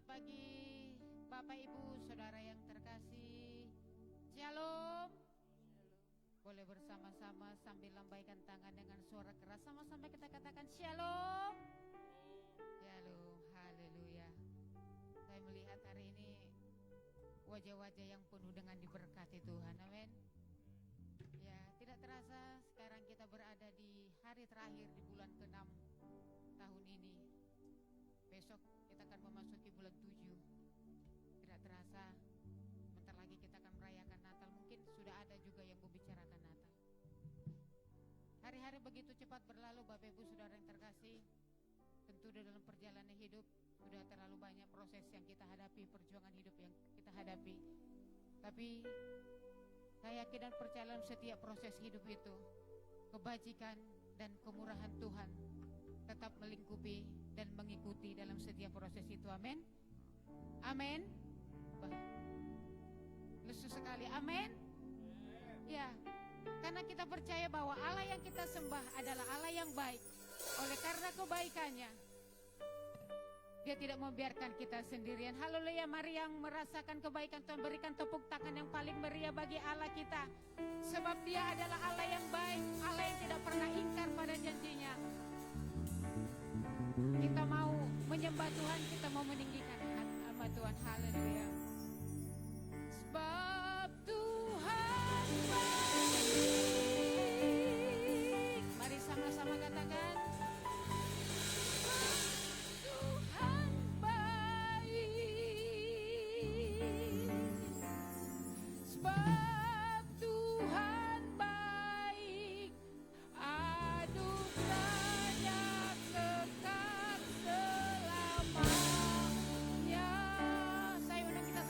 Selamat pagi Bapak Ibu Saudara yang terkasih. Shalom. Boleh bersama-sama sambil lambaikan tangan dengan suara keras. Sama-sama kita katakan shalom. Shalom. Haleluya. Saya melihat hari ini wajah-wajah yang penuh dengan diberkati Tuhan. Amin. Ya, tidak terasa sekarang kita berada di hari terakhir di bulan ke-6 tahun ini. Besok kita akan memasuki bulan 7. Tidak terasa bentar lagi kita akan merayakan Natal. Mungkin sudah ada juga yang membicarakan Natal. Hari-hari begitu cepat berlalu Bapak Ibu Saudara yang terkasih. Tentu dalam perjalanan hidup sudah terlalu banyak proses yang kita hadapi, perjuangan hidup yang kita hadapi. Tapi saya yakin dan percaya dalam setiap proses hidup itu kebajikan dan kemurahan Tuhan tetap melingkupi dan mengikuti dalam setiap proses itu. Amin. Amin. Lesu sekali. Amin. Ya, karena kita percaya bahwa Allah yang kita sembah adalah Allah yang baik. Oleh karena kebaikannya, Dia tidak membiarkan kita sendirian. Haleluya. Mari yang merasakan kebaikan Tuhan berikan tepuk tangan yang paling meriah bagi Allah kita. Sebab Dia adalah Allah yang baik, Allah yang tidak pernah ingkar pada janjinya. Kita mau menyembah Tuhan, kita mau meninggikan nama Tuhan. Haleluya. Sebab Tuhan baik. Mari sama-sama katakan. Tuhan baik. Sebab Tuhan baik. Anugerahnya kekal selamanya. Saya undang kita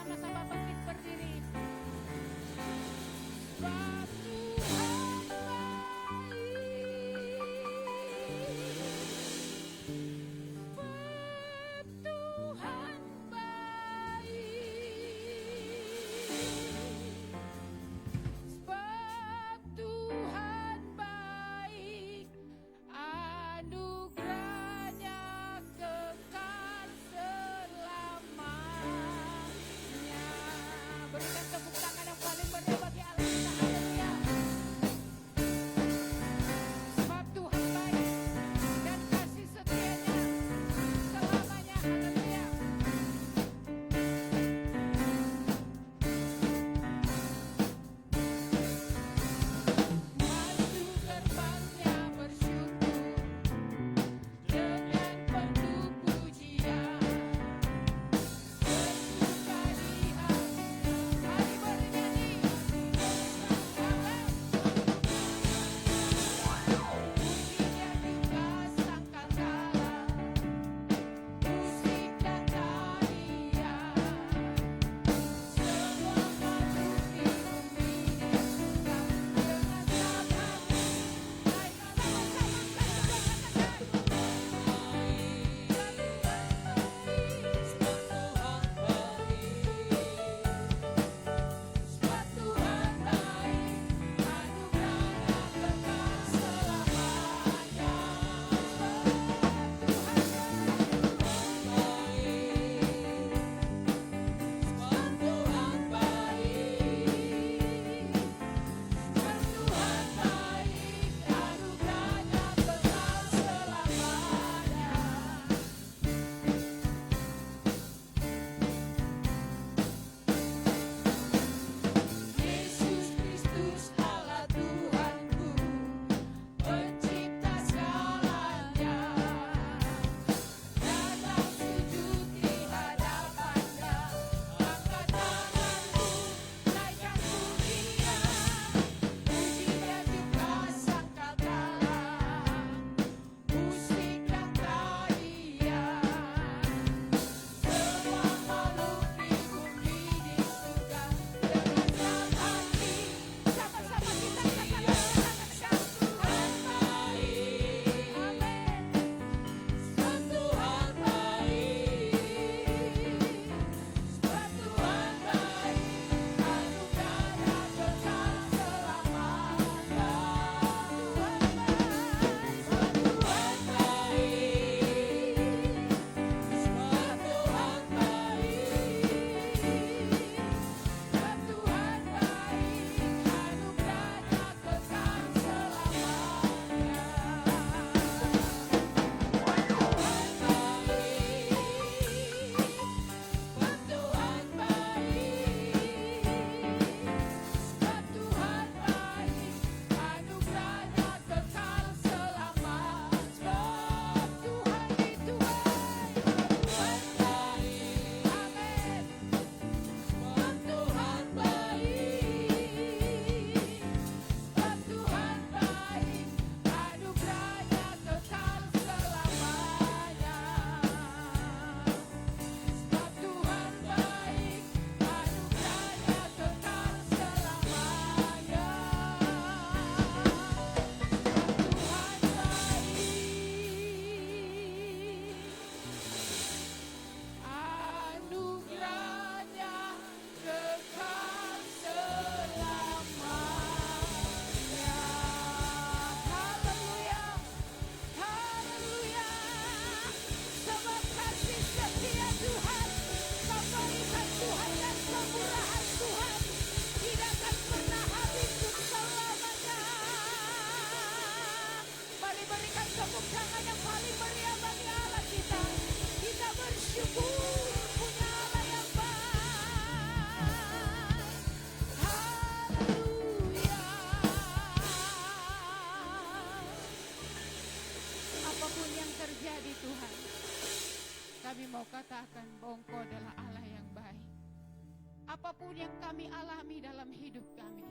apapun yang kami alami dalam hidup kami,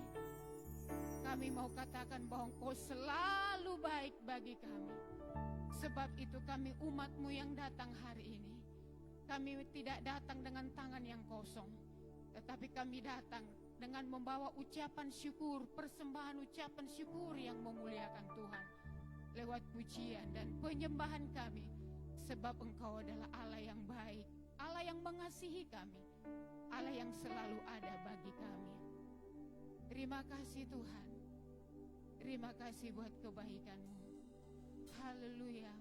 kami mau katakan bahwa Engkau selalu baik bagi kami. Sebab itu kami umat-Mu yang datang hari ini, kami tidak datang dengan tangan yang kosong, tetapi kami datang dengan membawa ucapan syukur, persembahan ucapan syukur yang memuliakan Tuhan lewat pujian dan penyembahan kami. Sebab Engkau adalah Allah yang baik, Allah yang mengasihi kami, Allah yang selalu ada bagi kami. Terima kasih Tuhan, terima kasih buat kebaikan-Mu. Haleluya.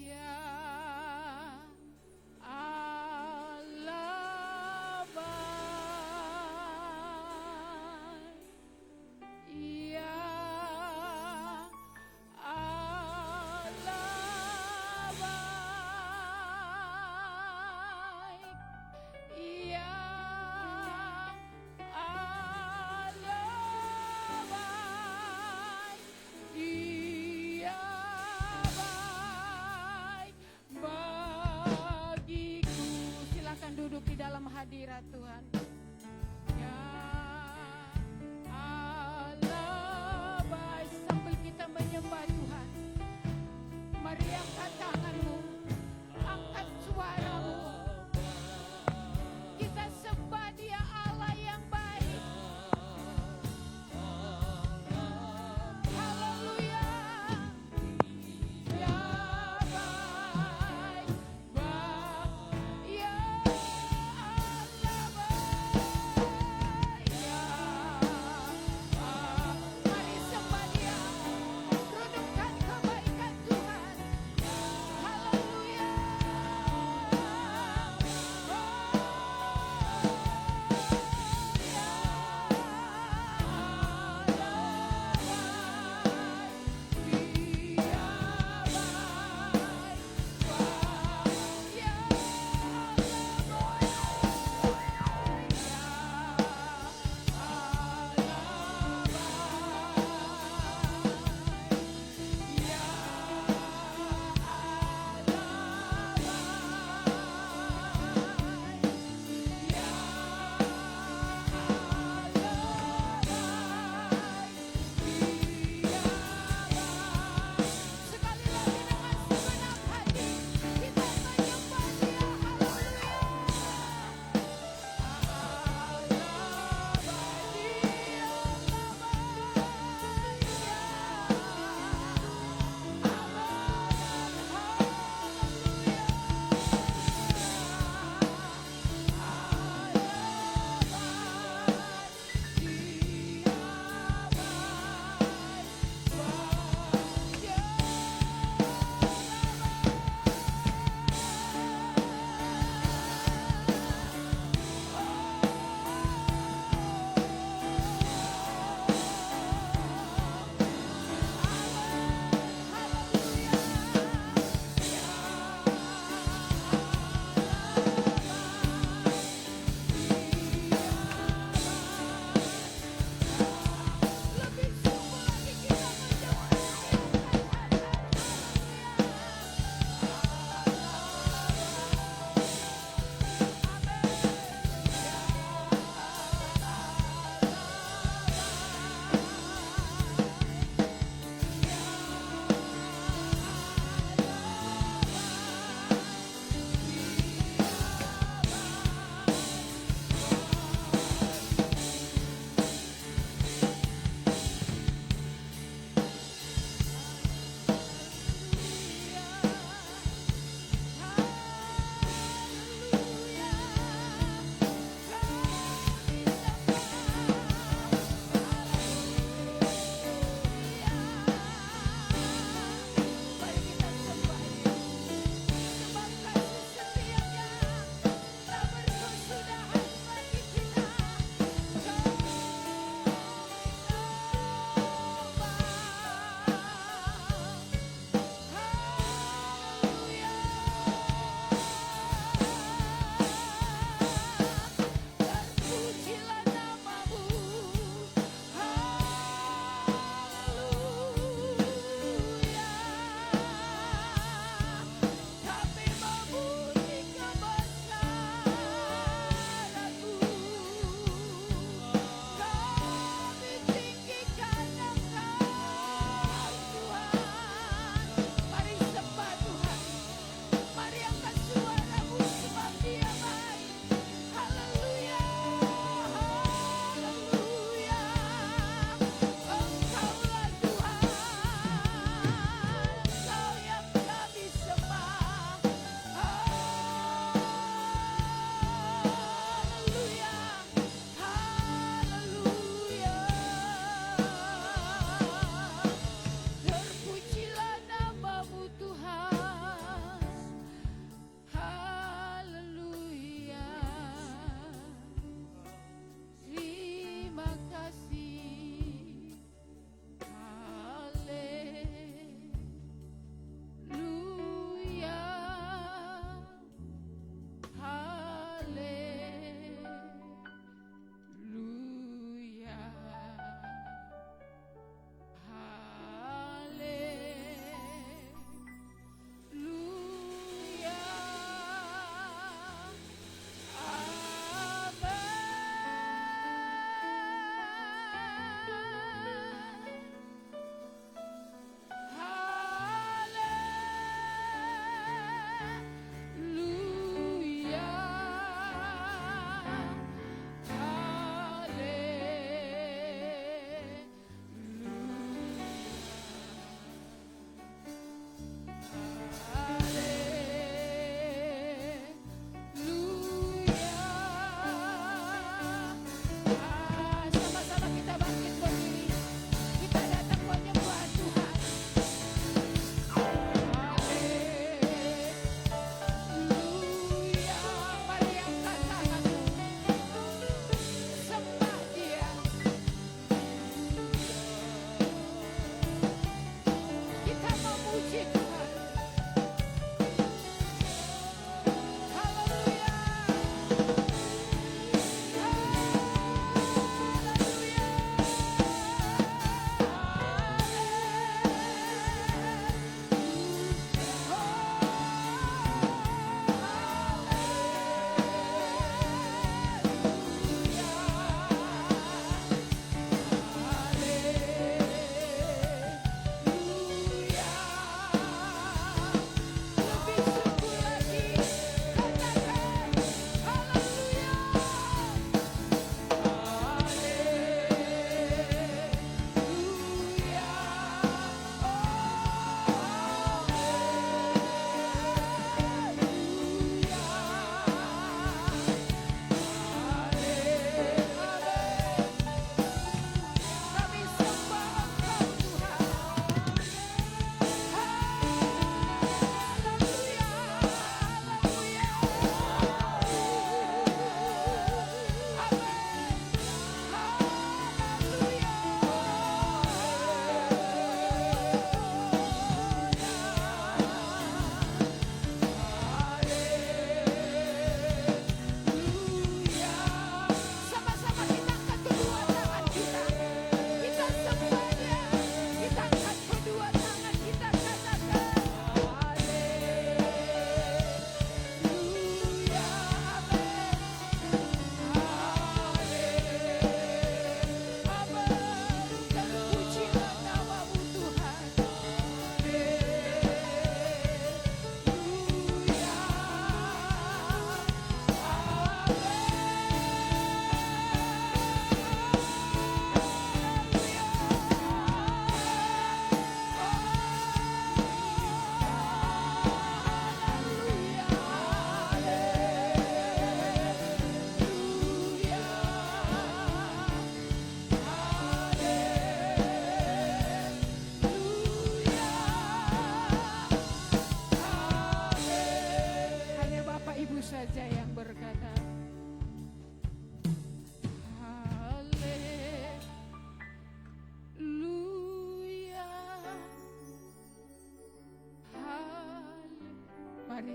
Ya Allah baik, ya Allah baik, ya Allah baik, Dia baik bagiku. Silakan duduk di dalam hadirat Tuhan. Ya Allah baik. Sambil kita menyembah Tuhan, mari angkat tanganmu, angkat suaramu. Kita sembah Dia, Allah yang baik. Haleluya. Ya baik, baik, ya Allah baik.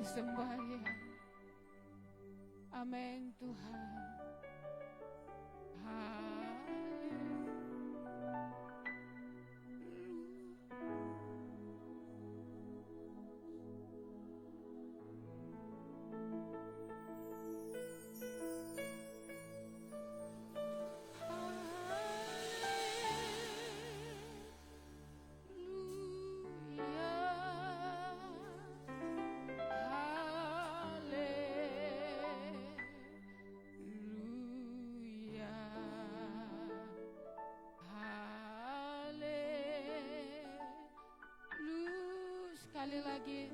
sembah ya. Amin Tuhan. Sekali lagi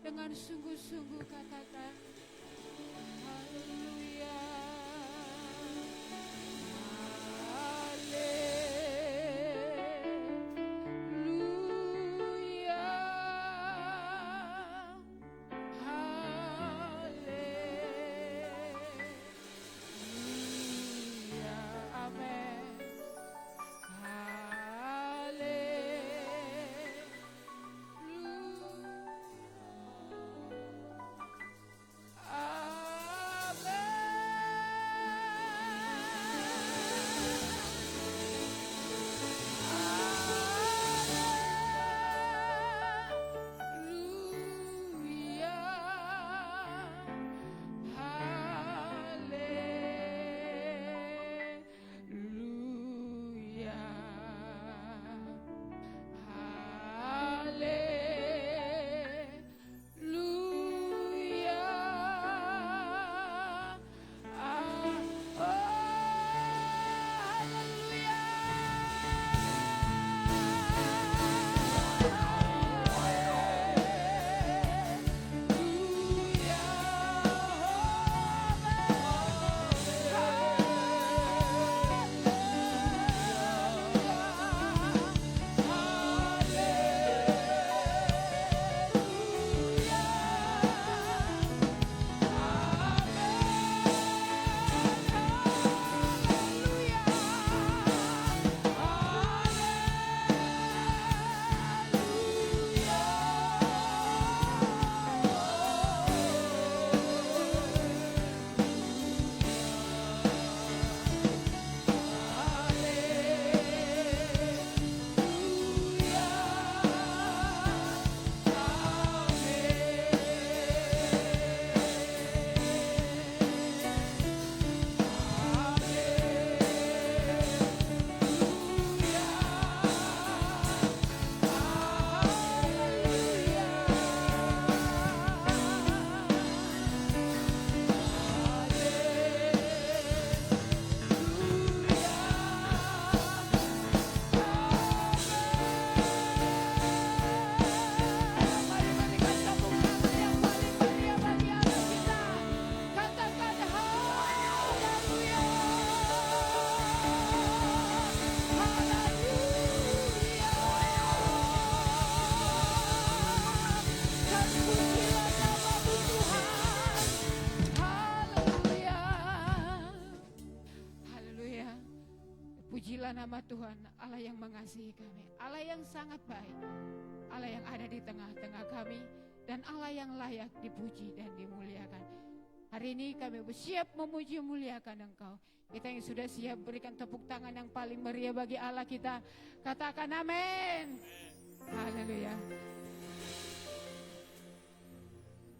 dengan sungguh-sungguh katakan haleluya, haleluya, haleluya, amin. Pujilah nama Tuhan, Allah yang mengasihi kami, Allah yang sangat baik, Allah yang ada di tengah-tengah kami, dan Allah yang layak dipuji dan dimuliakan. Hari ini kami bersiap memuji memuliakan Engkau. Kita yang sudah siap berikan tepuk tangan yang paling meriah bagi Allah kita. Katakan amin. Haleluya.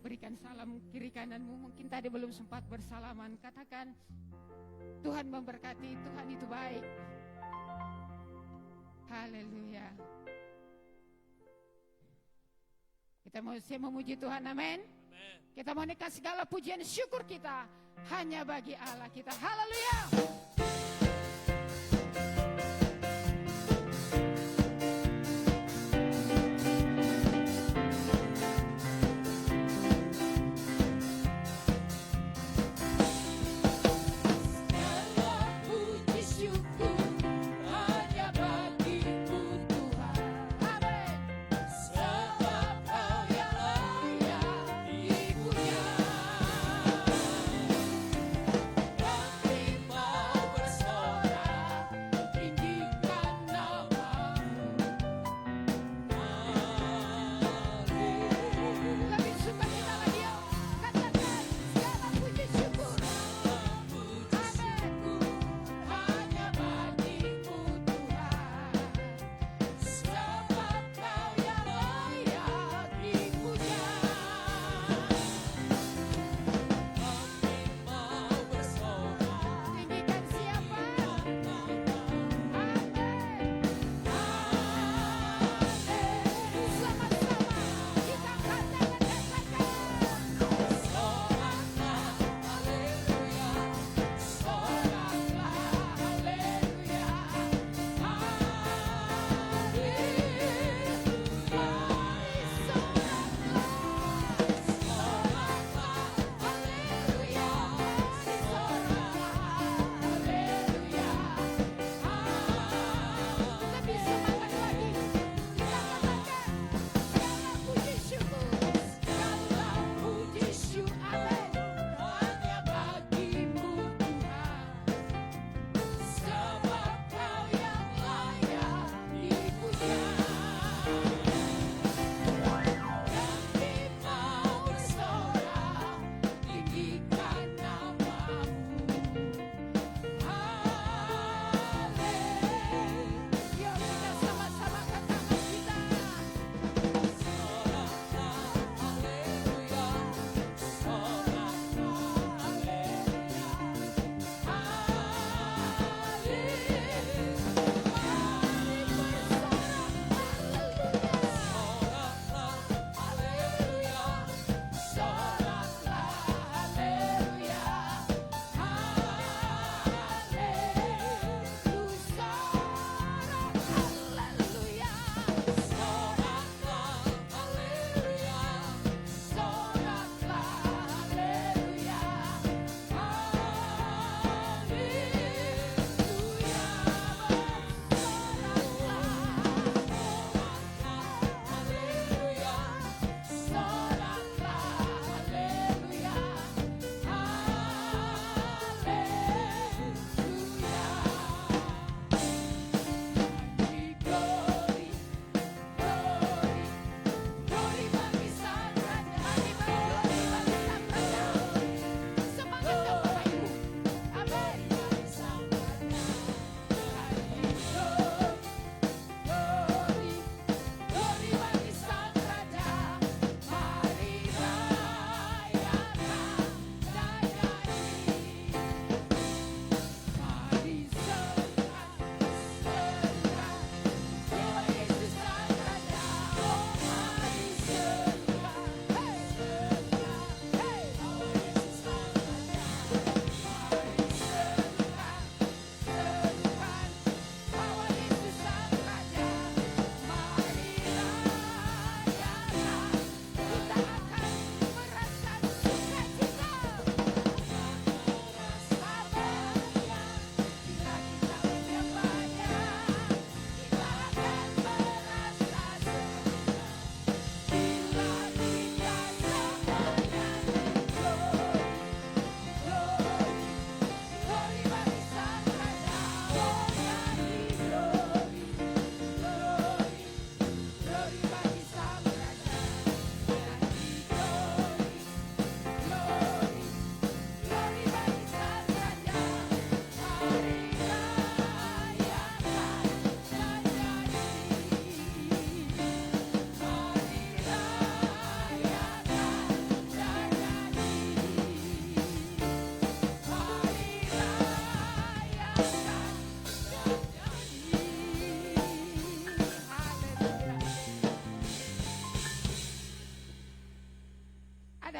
Berikan salam kiri kananmu, mungkin tadi belum sempat bersalaman. Katakan, Tuhan memberkati, Tuhan itu baik. Haleluya. Kita mau memuji Tuhan, amin. Kita mau naikkan segala pujian syukur kita hanya bagi Allah kita. Haleluya. Bersama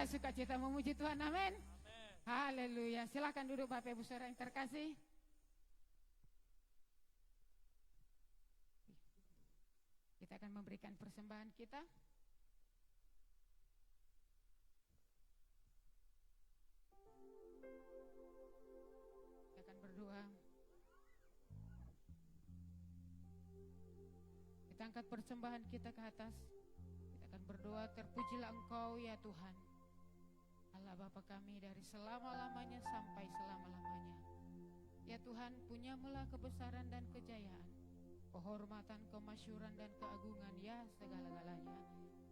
Ada sukacita memuji Tuhan, amin. Haleluya. Silakan duduk Bapak Ibu Saudara yang terkasih. Kita akan memberikan persembahan kita. Kita akan berdoa. Kita angkat persembahan kita ke atas. Kita akan berdoa, terpujilah Engkau ya Tuhan, Allah Bapa kami, dari selama-lamanya sampai selama-lamanya. Ya Tuhan, punyamulah kebesaran dan kejayaan, kehormatan, kemasyuran dan keagungan, ya segala-galanya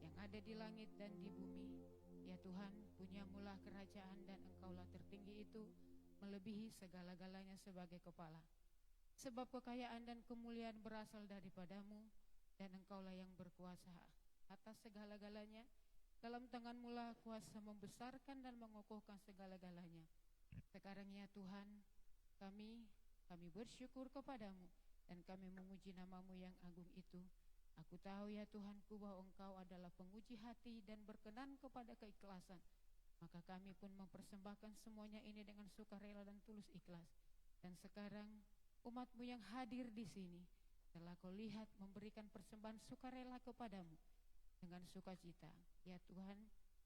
yang ada di langit dan di bumi. Ya Tuhan, punyamulah kerajaan dan Engkaulah tertinggi itu, melebihi segala-galanya sebagai kepala. Sebab kekayaan dan kemuliaan berasal daripadamu, dan Engkaulah yang berkuasa atas segala-galanya. Dalam tangan-Mu lah kuasa membesarkan dan mengokohkan segala-galanya. Sekarang ya Tuhan, kami bersyukur kepadamu, dan kami memuji nama-Mu yang agung itu. Aku tahu ya Tuhanku bahwa Engkau adalah penguji hati dan berkenan kepada keikhlasan. Maka kami pun mempersembahkan semuanya ini dengan sukarela dan tulus ikhlas. Dan sekarang umat-Mu yang hadir di sini telah Kau lihat memberikan persembahan sukarela kepadamu dengan sukacita. Ya Tuhan,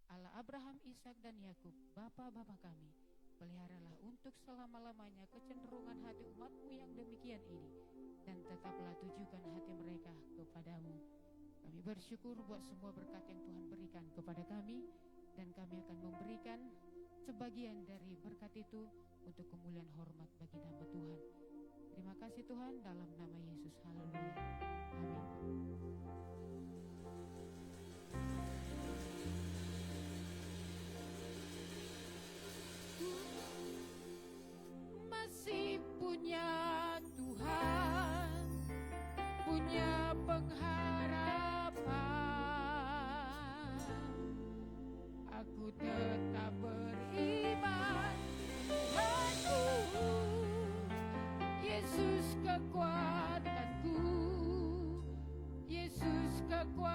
Allah Abraham, Ishak dan Yakub, bapa-bapa kami, peliharalah untuk selama-lamanya kecenderungan hati umat-Mu yang demikian ini, dan tetaplah tujukan hati mereka kepadamu. Kami bersyukur buat semua berkat yang Tuhan berikan kepada kami, dan kami akan memberikan sebagian dari berkat itu untuk kemuliaan hormat bagi nama Tuhan. Terima kasih Tuhan, dalam nama Yesus. Haleluya. Amin. Masih punya Tuhan, punya pengharapan. Aku tetap beriman, Tuhanku, Yesus kekuatanku, Yesus kekuatanku.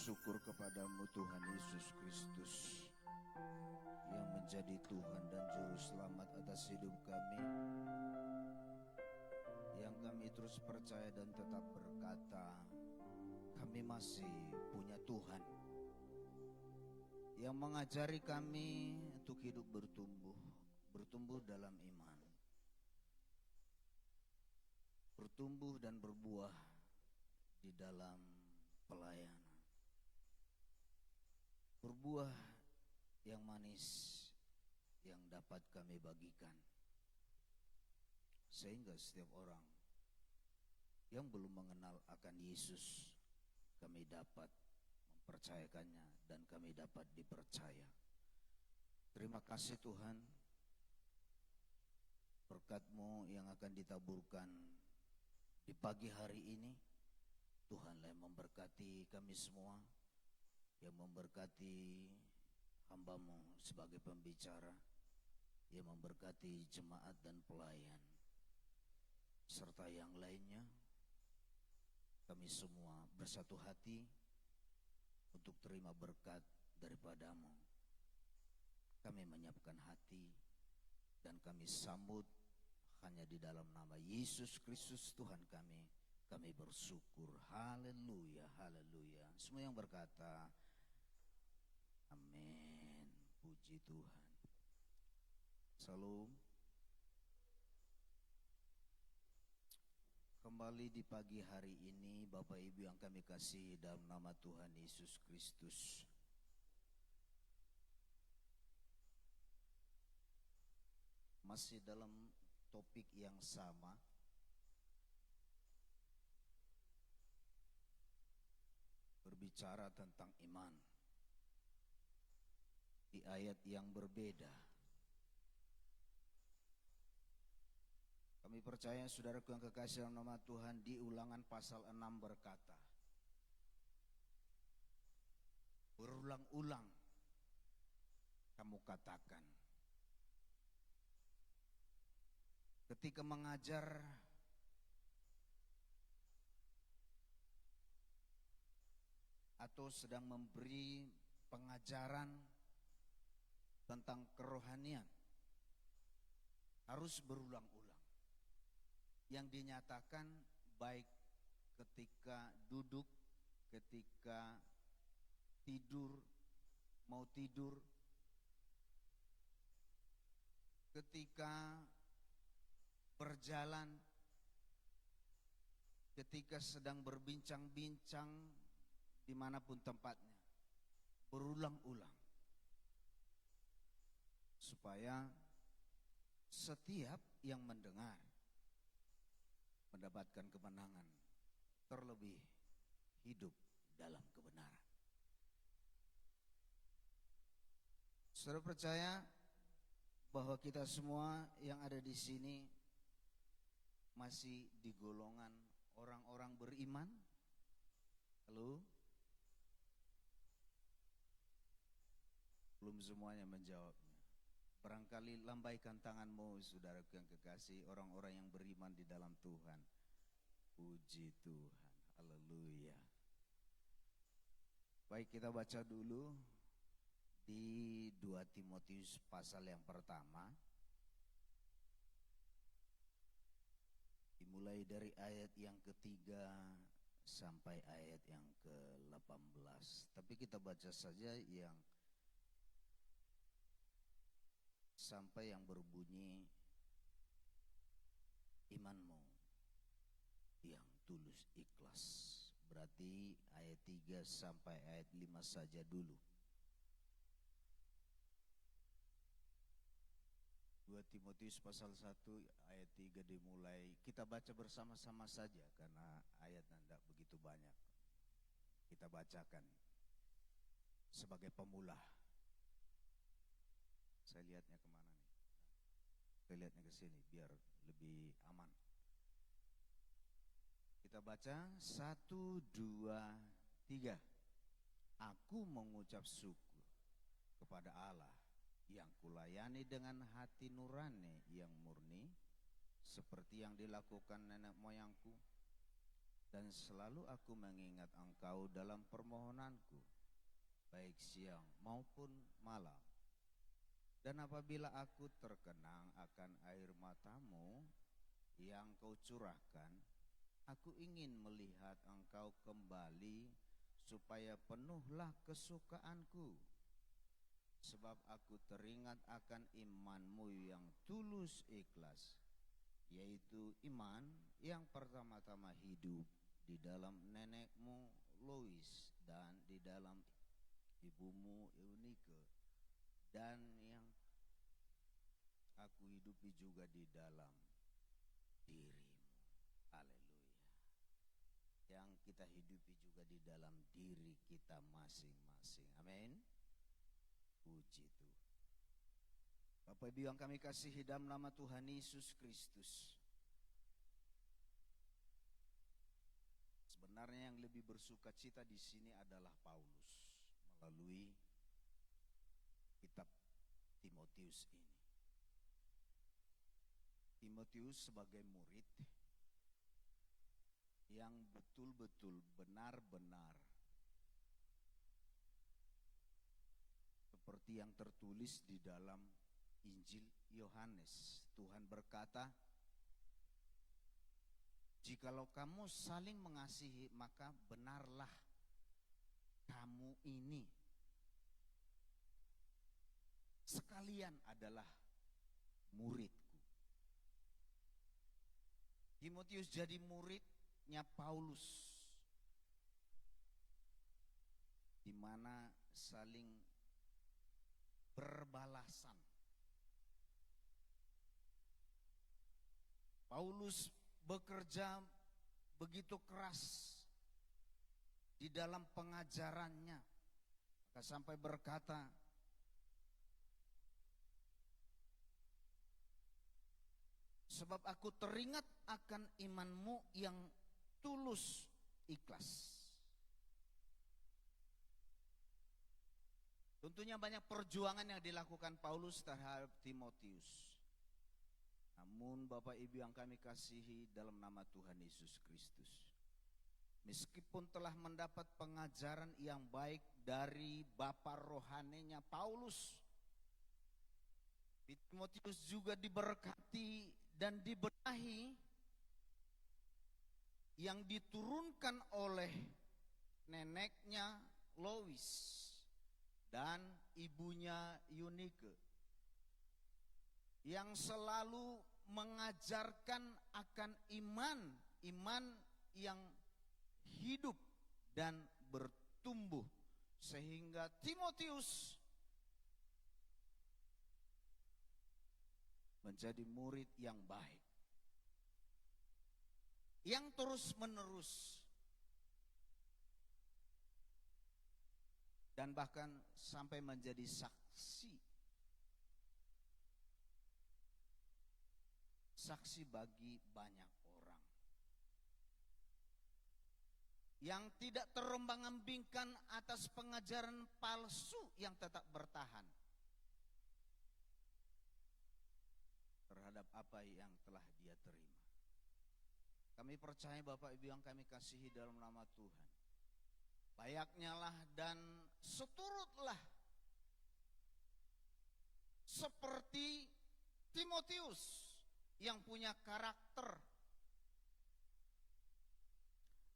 bersyukur kepadamu Tuhan Yesus Kristus yang menjadi Tuhan dan Juru Selamat atas hidup kami, yang kami terus percaya dan tetap berkata, kami masih punya Tuhan yang mengajari kami untuk hidup bertumbuh dalam iman, bertumbuh dan berbuah di dalam pelayanan, berbuah yang manis yang dapat kami bagikan, sehingga setiap orang yang belum mengenal akan Yesus, kami dapat mempercayakannya dan kami dapat dipercaya. Terima kasih Tuhan, berkat-Mu yang akan ditaburkan di pagi hari ini. Tuhanlah yang memberkati kami semua, yang memberkati hamba-Mu sebagai pembicara, yang memberkati jemaat dan pelayan, serta yang lainnya. Kami semua bersatu hati untuk terima berkat daripada-Mu. Kami menyiapkan hati dan kami sambut hanya di dalam nama Yesus Kristus Tuhan kami. Kami bersyukur. Haleluya, haleluya. Semua yang berkata amin. Puji Tuhan. Salam. Kembali di pagi hari ini Bapak Ibu yang kami kasih dalam nama Tuhan Yesus Kristus. Masih dalam topik yang sama, berbicara tentang iman di ayat yang berbeda. Kami percaya saudaraku yang kekasih dalam nama Tuhan, di Ulangan pasal 6 berkata, berulang-ulang kamu katakan, ketika mengajar atau sedang memberi pengajaran tentang kerohanian, harus berulang-ulang. Yang dinyatakan baik ketika duduk, ketika tidur, mau tidur, ketika berjalan, ketika sedang berbincang-bincang dimanapun tempatnya, berulang-ulang, supaya setiap yang mendengar mendapatkan kemenangan, terlebih hidup dalam kebenaran. Saudara percaya bahwa kita semua yang ada di sini masih di golongan orang-orang beriman? Halo? Belum semuanya menjawabnya. Barangkali lambaikan tanganmu saudaraku yang kekasih, orang-orang yang beriman di dalam Tuhan. Puji Tuhan, haleluya. Baik, kita baca dulu di 2 Timotius pasal yang pertama, dimulai dari ayat yang ketiga sampai ayat yang ke-18. Tapi kita baca saja yang sampai yang berbunyi, imanmu yang tulus ikhlas. Berarti ayat 3 sampai ayat 5 saja dulu. 2 Timotius pasal 1 ayat 3 dimulai. Kita baca bersama-sama saja karena ayat tidak begitu banyak. Kita bacakan sebagai pemula. Saya lihatnya kemana nih? Saya lihatnya ke sini biar lebih aman. Kita baca 1, 2, 3. Aku mengucap syukur kepada Allah yang kulayani dengan hati nurani yang murni, seperti yang dilakukan nenek moyangku, dan selalu aku mengingat engkau dalam permohonanku, baik siang maupun malam. Dan apabila aku terkenang akan air matamu yang kau curahkan, aku ingin melihat engkau kembali supaya penuhlah kesukaanku. Sebab aku teringat akan imanmu yang tulus ikhlas, yaitu iman yang pertama-tama hidup di dalam nenekmu Lois dan di dalam ibumu Eunike, dan yang aku hidupi juga di dalam dirimu. Haleluya. Yang kita hidupi juga di dalam diri kita masing-masing. Amin. Puji Tuhan. Bapak Ibu yang kami kasihi dalam nama Tuhan Yesus Kristus, sebenarnya yang lebih bersuka cita di sini adalah Paulus melalui kitab Timotius ini. Timotius sebagai murid yang betul-betul benar-benar seperti yang tertulis di dalam Injil Yohanes. Tuhan berkata, jikalau kamu saling mengasihi, maka benarlah kamu ini sekalian adalah muridku. Timotius jadi muridnya Paulus, di mana saling berbalasan. Paulus bekerja begitu keras di dalam pengajarannya, maka sampai berkata, sebab aku teringat akan imanmu yang tulus ikhlas. Tentunya banyak perjuangan yang dilakukan Paulus terhadap Timotius. Namun Bapak Ibu yang kami kasihi dalam nama Tuhan Yesus Kristus, meskipun telah mendapat pengajaran yang baik dari Bapa rohaninya Paulus, Timotius juga diberkati dan dibenahi yang diturunkan oleh neneknya Lois dan ibunya Eunike, yang selalu mengajarkan akan iman yang hidup dan bertumbuh, sehingga Timotius menjadi murid yang baik, yang terus menerus, dan bahkan sampai menjadi saksi bagi banyak orang yang tidak terombang-ambingkan atas pengajaran palsu yang tetap bertahan terhadap apa yang telah dia terima. Kami percaya Bapak Ibu yang kami kasihi dalam nama Tuhan, layaknya lah dan seturutlah seperti Timotius yang punya karakter,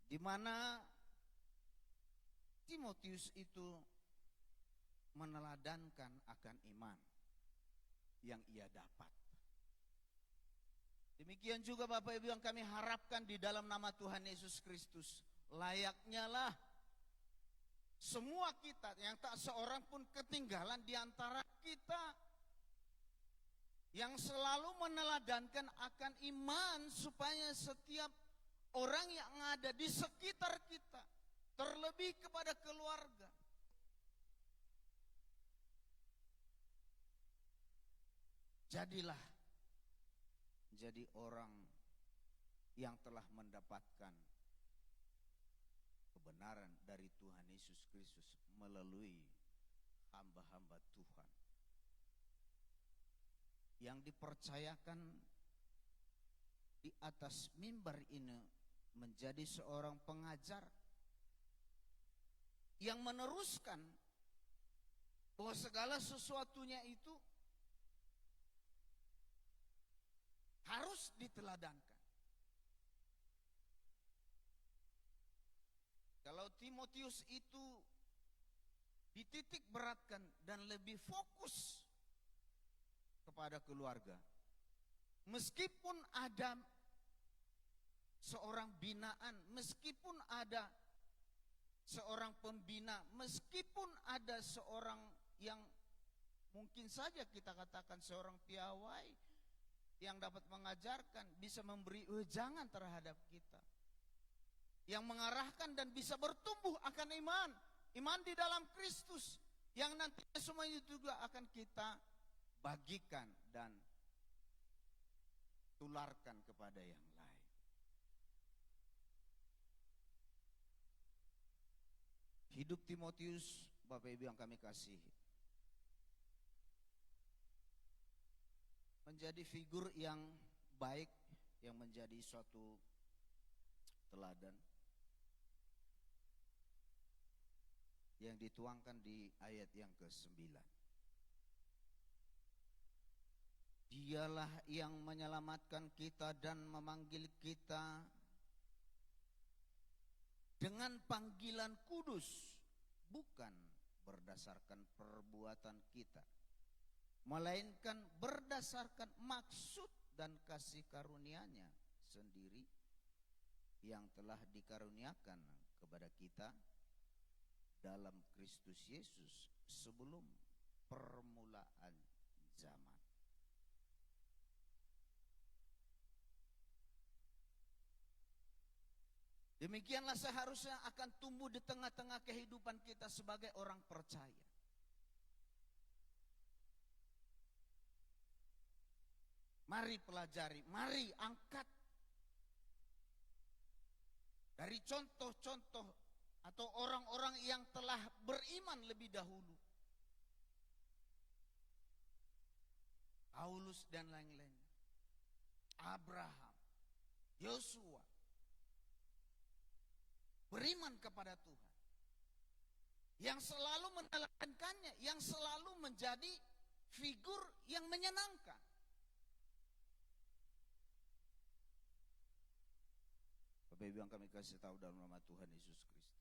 di mana Timotius itu meneladankan akan iman yang ia dapat. Demikian juga Bapak Ibu yang kami harapkan di dalam nama Tuhan Yesus Kristus, layaknya lah semua kita yang tak seorang pun ketinggalan di antara kita, yang selalu meneladankan akan iman, supaya setiap orang yang ada di sekitar kita, terlebih kepada keluarga, jadilah menjadi orang yang telah mendapatkan kebenaran dari Tuhan Yesus Kristus melalui hamba-hamba Tuhan yang dipercayakan di atas mimbar ini menjadi seorang pengajar yang meneruskan bahwa segala sesuatunya itu harus diteladankan. Kalau Timotius itu dititik beratkan dan lebih fokus kepada keluarga, meskipun ada seorang binaan, meskipun ada seorang pembina, meskipun ada seorang yang mungkin saja kita katakan seorang piawai yang dapat mengajarkan, bisa memberi wejangan terhadap kita, yang mengarahkan dan bisa bertumbuh akan iman di dalam Kristus, yang nantinya semuanya juga akan kita bagikan dan tularkan kepada yang lain. Hidup Timotius, Bapak Ibu yang kami kasihi, menjadi figur yang baik, yang menjadi suatu teladan yang dituangkan di ayat yang ke-9. Dialah yang menyelamatkan kita dan memanggil kita dengan panggilan kudus, bukan berdasarkan perbuatan kita, melainkan berdasarkan maksud dan kasih karunia-Nya sendiri yang telah dikaruniakan kepada kita dalam Kristus Yesus sebelum permulaan zaman. Demikianlah seharusnya akan tumbuh di tengah-tengah kehidupan kita sebagai orang percaya. Mari pelajari, mari angkat dari contoh-contoh atau orang-orang yang telah beriman lebih dahulu. Paulus dan lain-lainnya. Abraham, Yosua, beriman kepada Tuhan, yang selalu meneladankannya, yang selalu menjadi figur yang menyenangkan. Bapak Ibu yang kami kasih tahu dalam nama Tuhan Yesus Kristus,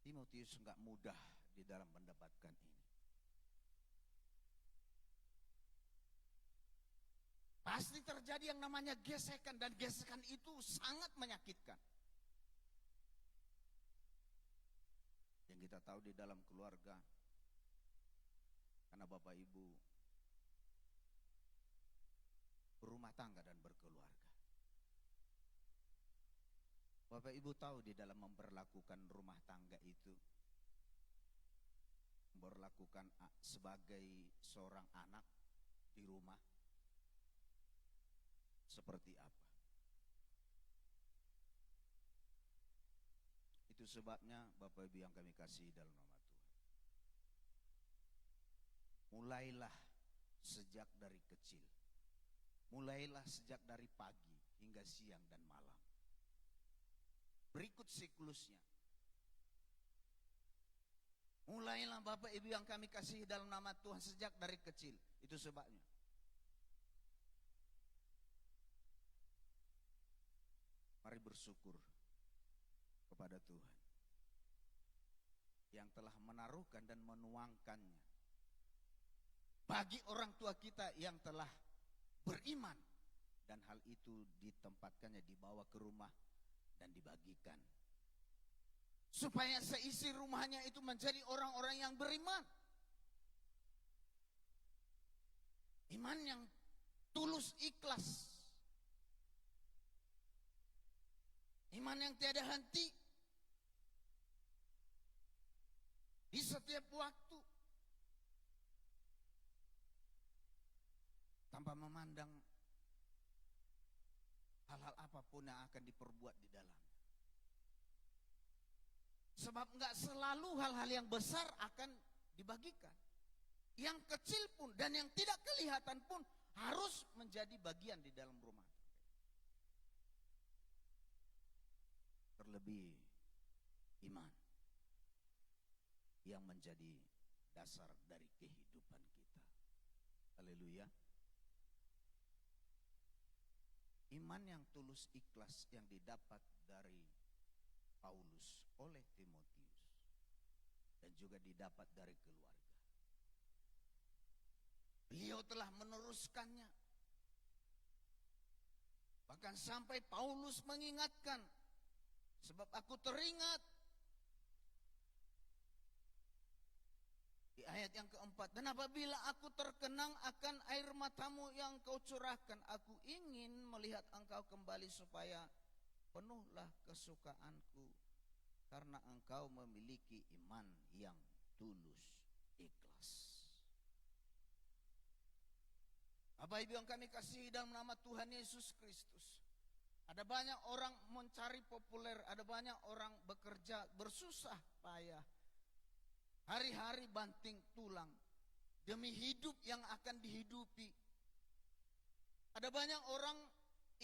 Timotius enggak mudah di dalam mendapatkan ini. Pasti terjadi yang namanya gesekan, dan gesekan itu sangat menyakitkan. Yang kita tahu di dalam keluarga, karena Bapak Ibu berumah tangga dan berkeluarga, Bapak Ibu tahu di dalam memperlakukan rumah tangga itu, memperlakukan sebagai seorang anak di rumah seperti apa. Itu sebabnya Bapak Ibu yang kami kasih dalam nama Tuhan, mulailah sejak dari kecil, mulailah sejak dari pagi hingga siang dan malam. Berikut siklusnya. Mulailah Bapak Ibu yang kami kasih dalam nama Tuhan sejak dari kecil. Itu sebabnya mari bersyukur kepada Tuhan yang telah menaruhkan dan menuangkannya bagi orang tua kita yang telah beriman, dan hal itu ditempatkannya, dibawa ke rumah dan dibagikan, supaya seisi rumahnya itu menjadi orang-orang yang beriman. Iman yang tulus ikhlas, iman yang tiada henti di setiap waktu, tanpa memandang hal-hal apapun yang akan diperbuat di dalamnya. Sebab enggak selalu hal-hal yang besar akan dibagikan. Yang kecil pun dan yang tidak kelihatan pun harus menjadi bagian di dalam rumah. terlebih iman yang menjadi dasar dari kehidupan kita. Haleluya. Iman yang tulus ikhlas yang didapat dari Paulus oleh Timotius dan juga didapat dari keluarga. Beliau telah meneruskannya. Bahkan sampai Paulus mengingatkan, sebab aku teringat di ayat yang keempat, dan apabila aku terkenang akan air matamu yang kau curahkan, aku ingin melihat engkau kembali supaya penuhlah kesukaanku, karena engkau memiliki iman yang tulus ikhlas. Bapak Ibu yang kami kasihi dalam nama Tuhan Yesus Kristus, ada banyak orang mencari populer, ada banyak orang bekerja bersusah payah, hari-hari banting tulang demi hidup yang akan dihidupi. Ada banyak orang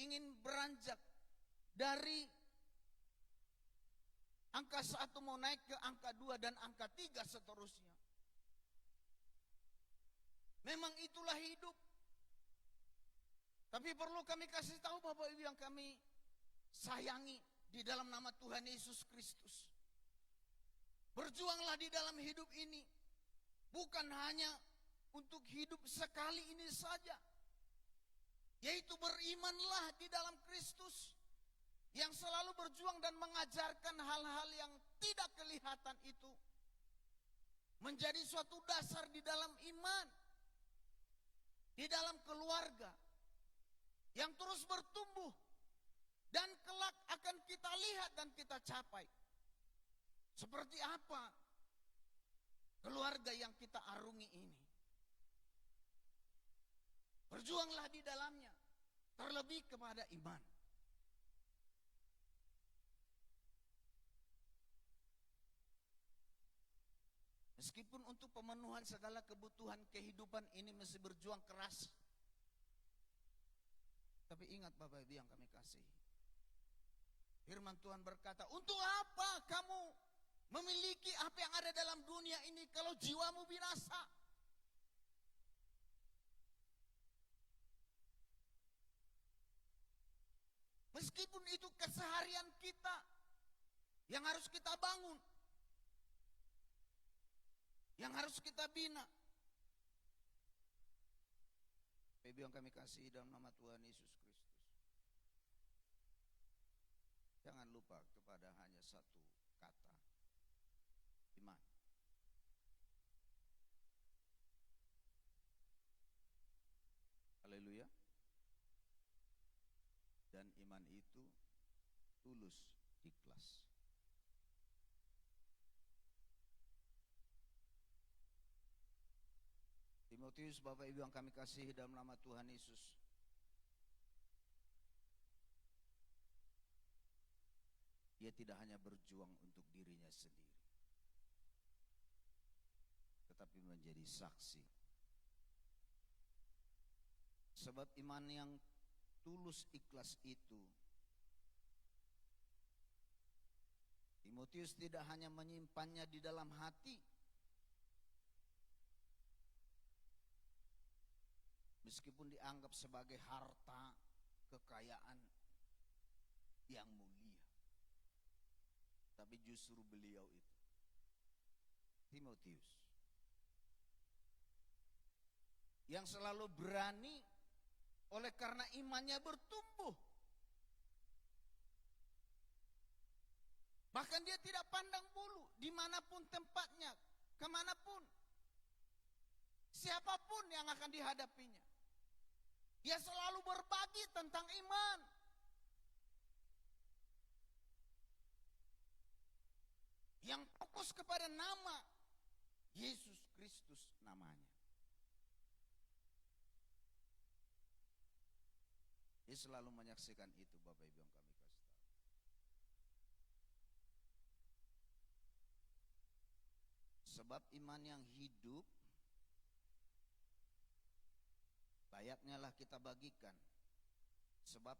ingin beranjak dari angka 1 mau naik ke angka 2 dan angka 3 seterusnya. Memang itulah hidup. Tapi perlu kami kasih tahu Bapak Ibu yang kami sayangi di dalam nama Tuhan Yesus Kristus. Berjuanglah di dalam hidup ini. Bukan hanya untuk hidup sekali ini saja. Yaitu berimanlah di dalam Kristus. Yang selalu berjuang dan mengajarkan hal-hal yang tidak kelihatan itu. Menjadi suatu dasar di dalam iman. Di dalam keluarga. Yang terus bertumbuh. Dan kelak akan kita lihat dan kita capai. Seperti apa keluarga yang kita arungi ini. Berjuanglah di dalamnya. Terlebih kepada iman. Meskipun untuk pemenuhan segala kebutuhan kehidupan ini mesti berjuang keras. Tapi ingat Bapak Ibu yang kami kasihi. Firman Tuhan berkata, untuk apa kamu memiliki apa yang ada dalam dunia ini kalau jiwamu binasa? Meskipun itu keseharian kita yang harus kita bangun. Yang harus kita bina. Bapak Ibu yang kami kasihi dalam nama Tuhan Yesus Kristus. Jangan lupa kepada hanya satu kata. Iman. Haleluya. Dan iman itu tulus ikhlas. Timotius, Bapak Ibu yang kami kasihi dalam nama Tuhan Yesus. Dia tidak hanya berjuang untuk dirinya sendiri, tetapi menjadi saksi. Sebab iman yang tulus ikhlas itu, Timotius tidak hanya menyimpannya di dalam hati, meskipun dianggap sebagai harta kekayaan yang mulia, tapi justru beliau itu, Timotius, yang selalu berani oleh karena imannya bertumbuh. Bahkan dia tidak pandang bulu dimanapun tempatnya, kemanapun, siapapun yang akan dihadapinya. Dia selalu berbagi tentang iman. Yang fokus kepada nama Yesus Kristus namanya. Dia selalu menyaksikan itu Bapak Ibu yang kami kasih tahu. Sebab iman yang hidup layaknya lah kita bagikan. Sebab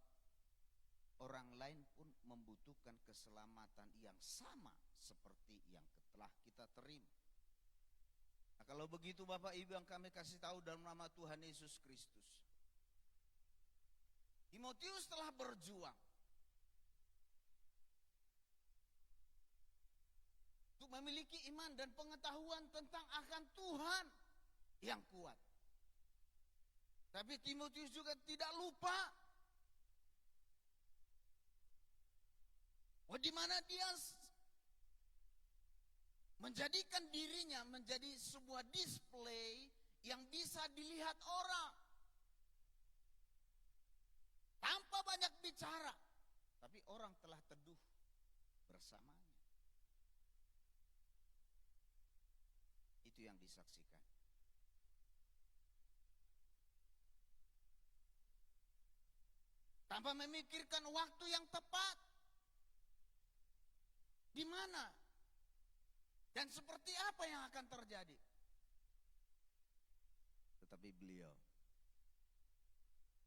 orang lain pun membutuhkan keselamatan yang sama seperti yang telah kita terima. Nah, kalau begitu Bapak Ibu yang kami kasih tahu dalam nama Tuhan Yesus Kristus, Timotius telah berjuang untuk memiliki iman dan pengetahuan tentang akan Tuhan yang kuat. Tapi Timotius juga tidak lupa di mana dia menjadikan dirinya menjadi sebuah display yang bisa dilihat orang tanpa banyak bicara, tapi orang telah teduh bersamanya. Itu yang disaksikan. Tanpa memikirkan waktu yang tepat, di mana dan seperti apa yang akan terjadi. Tetapi beliau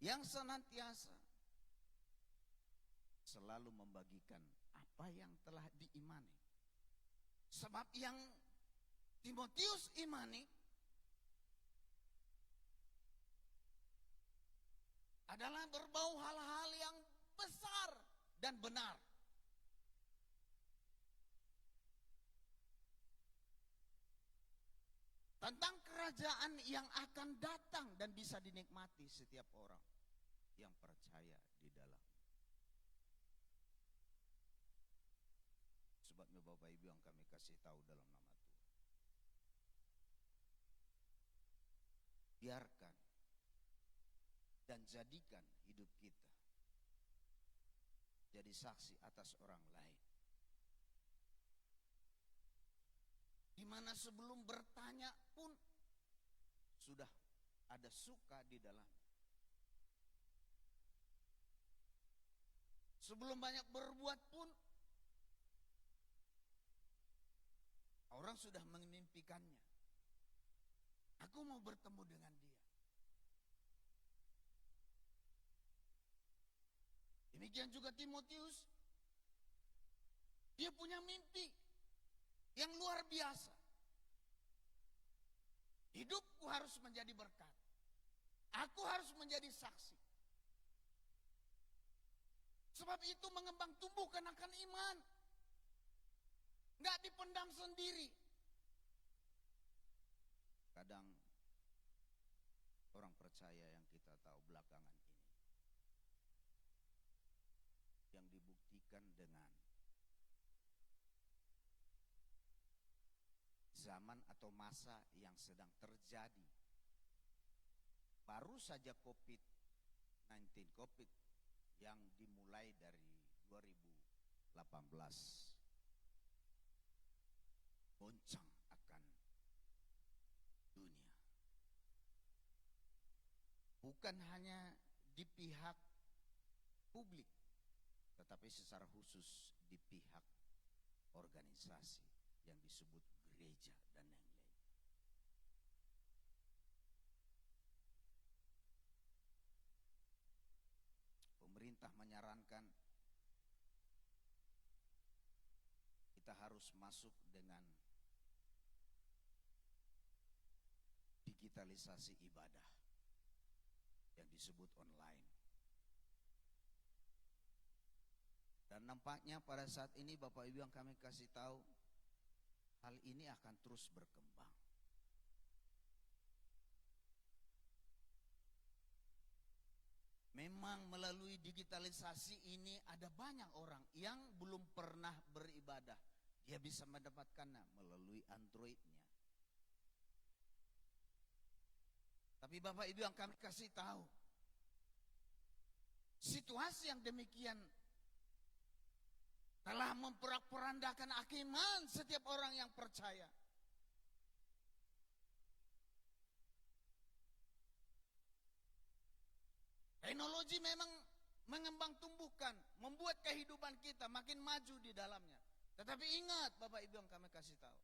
yang senantiasa selalu membagikan apa yang telah diimani. Sebab yang Timotius imani adalah berbau hal-hal yang besar dan benar. Tentang kerajaan yang akan datang dan bisa dinikmati setiap orang yang percaya di dalamnya. Sebabnya Bapak Ibu yang kami kasih tahu dalam nama Tuhan, biarkan dan jadikan hidup kita jadi saksi atas orang lain. Di mana sebelum bertanya pun sudah ada suka di dalamnya. Sebelum banyak berbuat pun orang sudah memimpikannya. Aku mau bertemu dengan dia. Demikian juga Timotius. Dia punya mimpi yang luar biasa. Hidupku harus menjadi berkat. Aku harus menjadi saksi. Sebab itu mengembang tumbuhkan akan iman. Nggak dipendam sendiri. Kadang orang percaya yang kita tahu belakangan ini, yang dibuktikan dengan zaman atau masa yang sedang terjadi. Baru saja COVID-19 yang dimulai dari 2018 goncang akan dunia. Bukan hanya di pihak publik, tetapi secara khusus di pihak organisasi yang disebut gereja dan yang lain. Pemerintah menyarankan kita harus masuk dengan digitalisasi ibadah yang disebut online. Dan nampaknya pada saat ini Bapak Ibu yang kami kasih tahu, hal ini akan terus berkembang. Memang melalui digitalisasi ini ada banyak orang yang belum pernah beribadah. Dia bisa mendapatkannya melalui Android-nya. Tapi Bapak Ibu yang kami kasih tahu, situasi yang demikian telah memperak-perandakan iman setiap orang yang percaya. Teknologi memang mengembang tumbuhkan, membuat kehidupan kita makin maju di dalamnya. Tetapi ingat Bapak Ibu yang kami kasih tahu,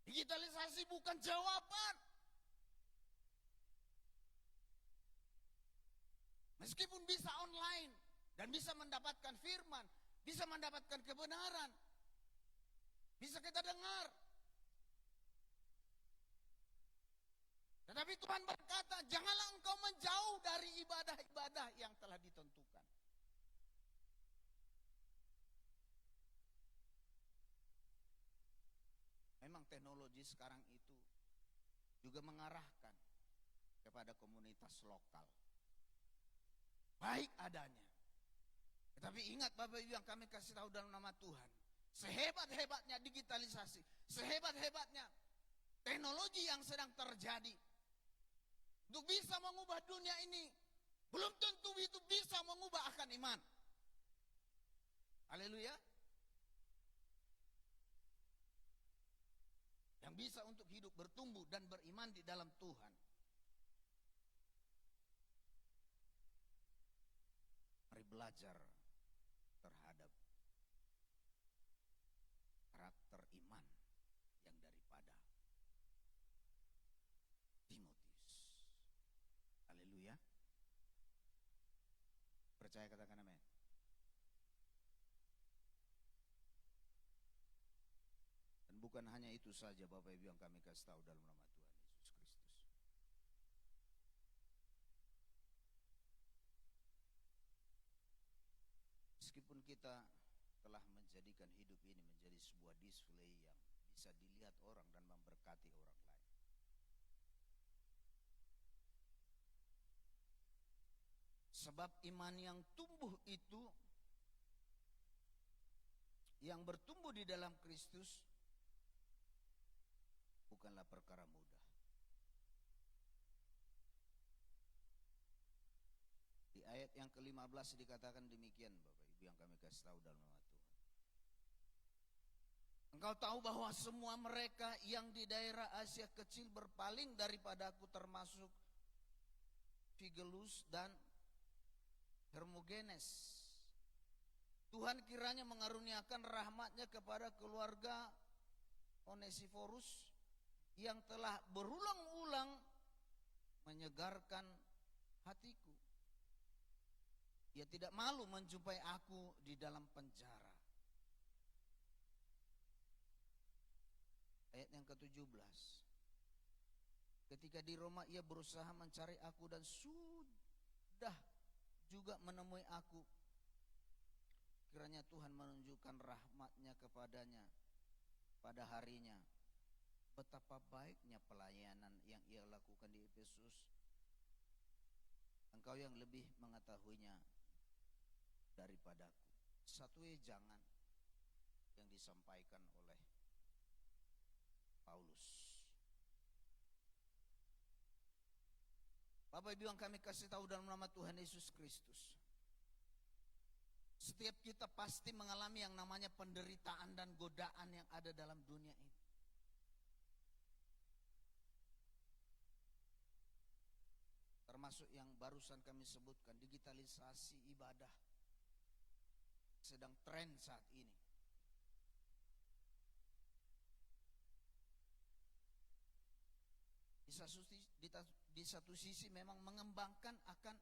digitalisasi bukan jawaban. Meskipun bisa online dan bisa mendapatkan firman, bisa mendapatkan kebenaran, bisa kita dengar. Tetapi Tuhan berkata, janganlah engkau menjauh dari ibadah-ibadah yang telah ditentukan. Memang teknologi sekarang itu juga mengarahkan kepada komunitas lokal. Baik adanya. Tetapi ingat Bapak Ibu yang kami kasih tahu dalam nama Tuhan. Sehebat-hebatnya digitalisasi, sehebat-hebatnya teknologi yang sedang terjadi. Untuk bisa mengubah dunia ini, belum tentu itu bisa mengubah akan iman. Haleluya. Yang bisa untuk hidup bertumbuh dan beriman di dalam Tuhan. Mari belajar terhadap karakter iman yang daripada Timotius. Haleluya. Percaya, katakan amin. Dan bukan hanya itu saja Bapak Ibu yang kami kasih tahu dalam nama Tuhan Yesus Kristus. Meskipun kita telah menjadikan hidup ini menjadi sebuah display yang bisa dilihat orang dan memberkati orang lain. Sebab iman yang tumbuh itu, yang bertumbuh di dalam Kristus, bukanlah perkara mudah. Di ayat yang ke-15 dikatakan demikian Bapak Ibu yang kami kasih tahu dalam nama Tuhan. Engkau tahu bahwa semua mereka yang di daerah Asia kecil berpaling daripadaku, termasuk Figelus dan Hermogenes. Tuhan kiranya mengaruniakan rahmat-Nya kepada keluarga Onesiforus yang telah berulang-ulang menyegarkan hatiku. Ia tidak malu menjumpai aku di dalam penjara. Ayat yang ke-17. Ketika di Roma ia berusaha mencari aku dan sudah juga menemui aku. Kiranya Tuhan menunjukkan rahmat-Nya kepadanya pada harinya. Betapa baiknya pelayanan yang ia lakukan di Efesus. Engkau yang lebih mengetahuinya daripadaku. Satu jangan yang disampaikan oleh Paulus. Bapak Ibu yang kami kasih tahu dalam nama Tuhan Yesus Kristus. Setiap kita pasti mengalami yang namanya penderitaan dan godaan yang ada dalam dunia ini. Termasuk yang barusan kami sebutkan, digitalisasi ibadah sedang tren saat ini. Di satu sisi memang mengembangkan akan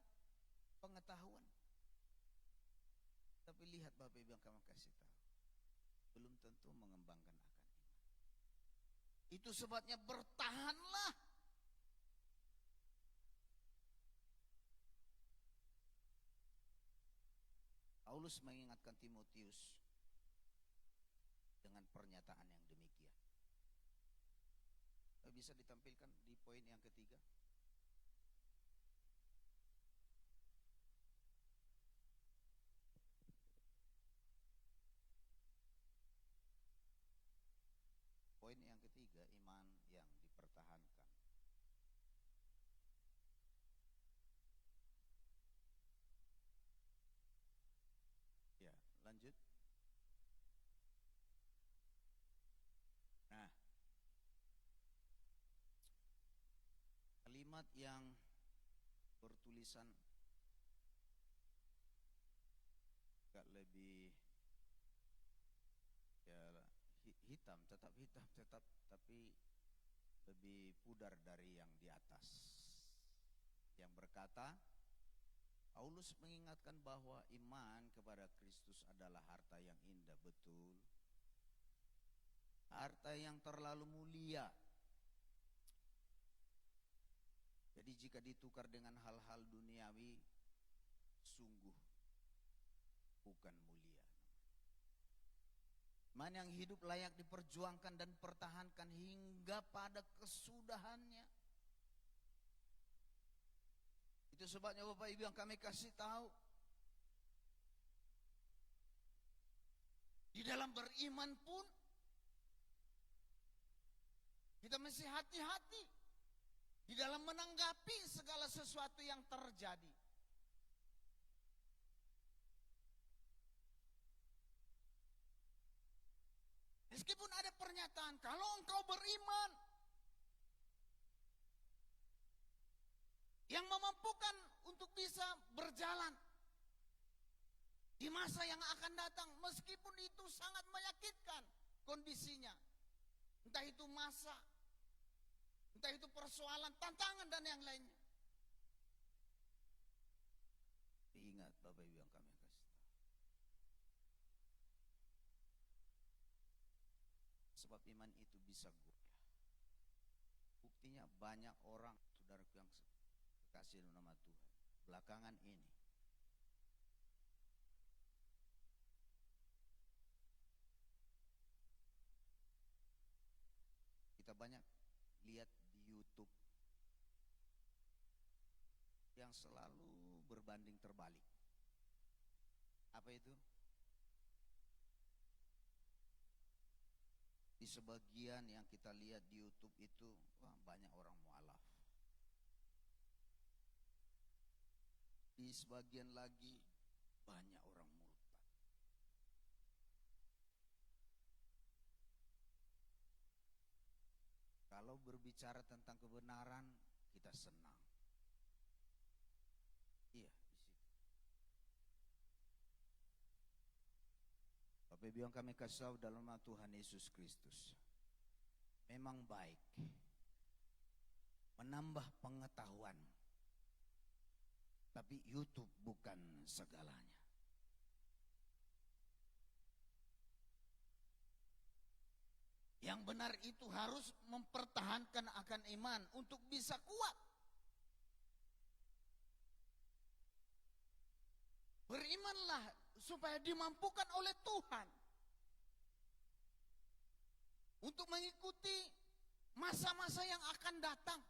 pengetahuan. Tapi lihat Bapak Ibu yang kami kasih tahu, belum tentu mengembangkan akan iman. Itu sebabnya bertahanlah. Paulus mengingatkan Timotius dengan pernyataan yang demikian. Bisa ditampilkan di poin yang ketiga. Poin yang ketiga, iman yang dipertahankan. Ya, lanjut. Nah, kalimat yang bertulisan agak lebih ya hitam, tetap tapi lebih pudar dari yang di atas. Yang berkata, Paulus Paulus mengingatkan bahwa iman kepada Kristus adalah harta yang indah, betul. Harta yang terlalu mulia. Jadi jika ditukar dengan hal-hal duniawi, sungguh bukan mulia. Iman yang hidup layak diperjuangkan dan pertahankan hingga pada kesudahannya. Itu sebabnya Bapak Ibu yang kami kasih tahu, di dalam beriman pun kita mesti hati-hati di dalam menanggapi segala sesuatu yang terjadi. Meskipun ada pernyataan, kalau engkau beriman, yang memampukan untuk bisa berjalan di masa yang akan datang, meskipun itu sangat menyakitkan kondisinya. Entah itu masa, entah itu persoalan, tantangan dan yang lainnya. Ingat Bapak Ibu yang kami kasih tahu. Sebab iman itu bisa goyah. Buktinya banyak orang, saudaraku yang kasih nama Tuhan, belakangan ini kita banyak lihat di YouTube yang selalu berbanding terbalik. Apa itu? Di sebagian yang kita lihat di YouTube itu, wah, banyak orang mualaf. Di sebagian lagi banyak orang murtad. Kalau berbicara tentang kebenaran, kita senang. Iya, di situ. Bapak Ibu yang kami kasih tahu dalam nama Tuhan Yesus Kristus, memang baik menambah pengetahuan, tapi YouTube bukan segalanya. Yang benar itu harus mempertahankan akan iman untuk bisa kuat. Berimanlah supaya dimampukan oleh Tuhan untuk mengikuti masa-masa yang akan datang.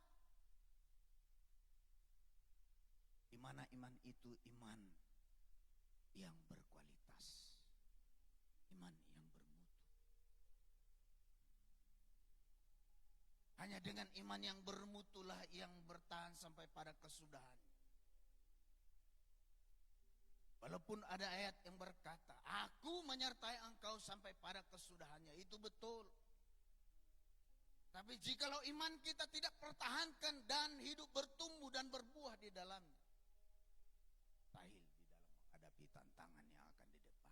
Di mana iman itu iman yang berkualitas, iman yang bermutu. Hanya dengan iman yang bermutulah yang bertahan sampai pada kesudahan. Walaupun ada ayat yang berkata, aku menyertai engkau sampai pada kesudahannya, itu betul. Tapi jikalau iman kita tidak pertahankan dan hidup bertumbuh dan berbuah di dalamnya, mustahil di dalam menghadapi tantangan yang akan di depan.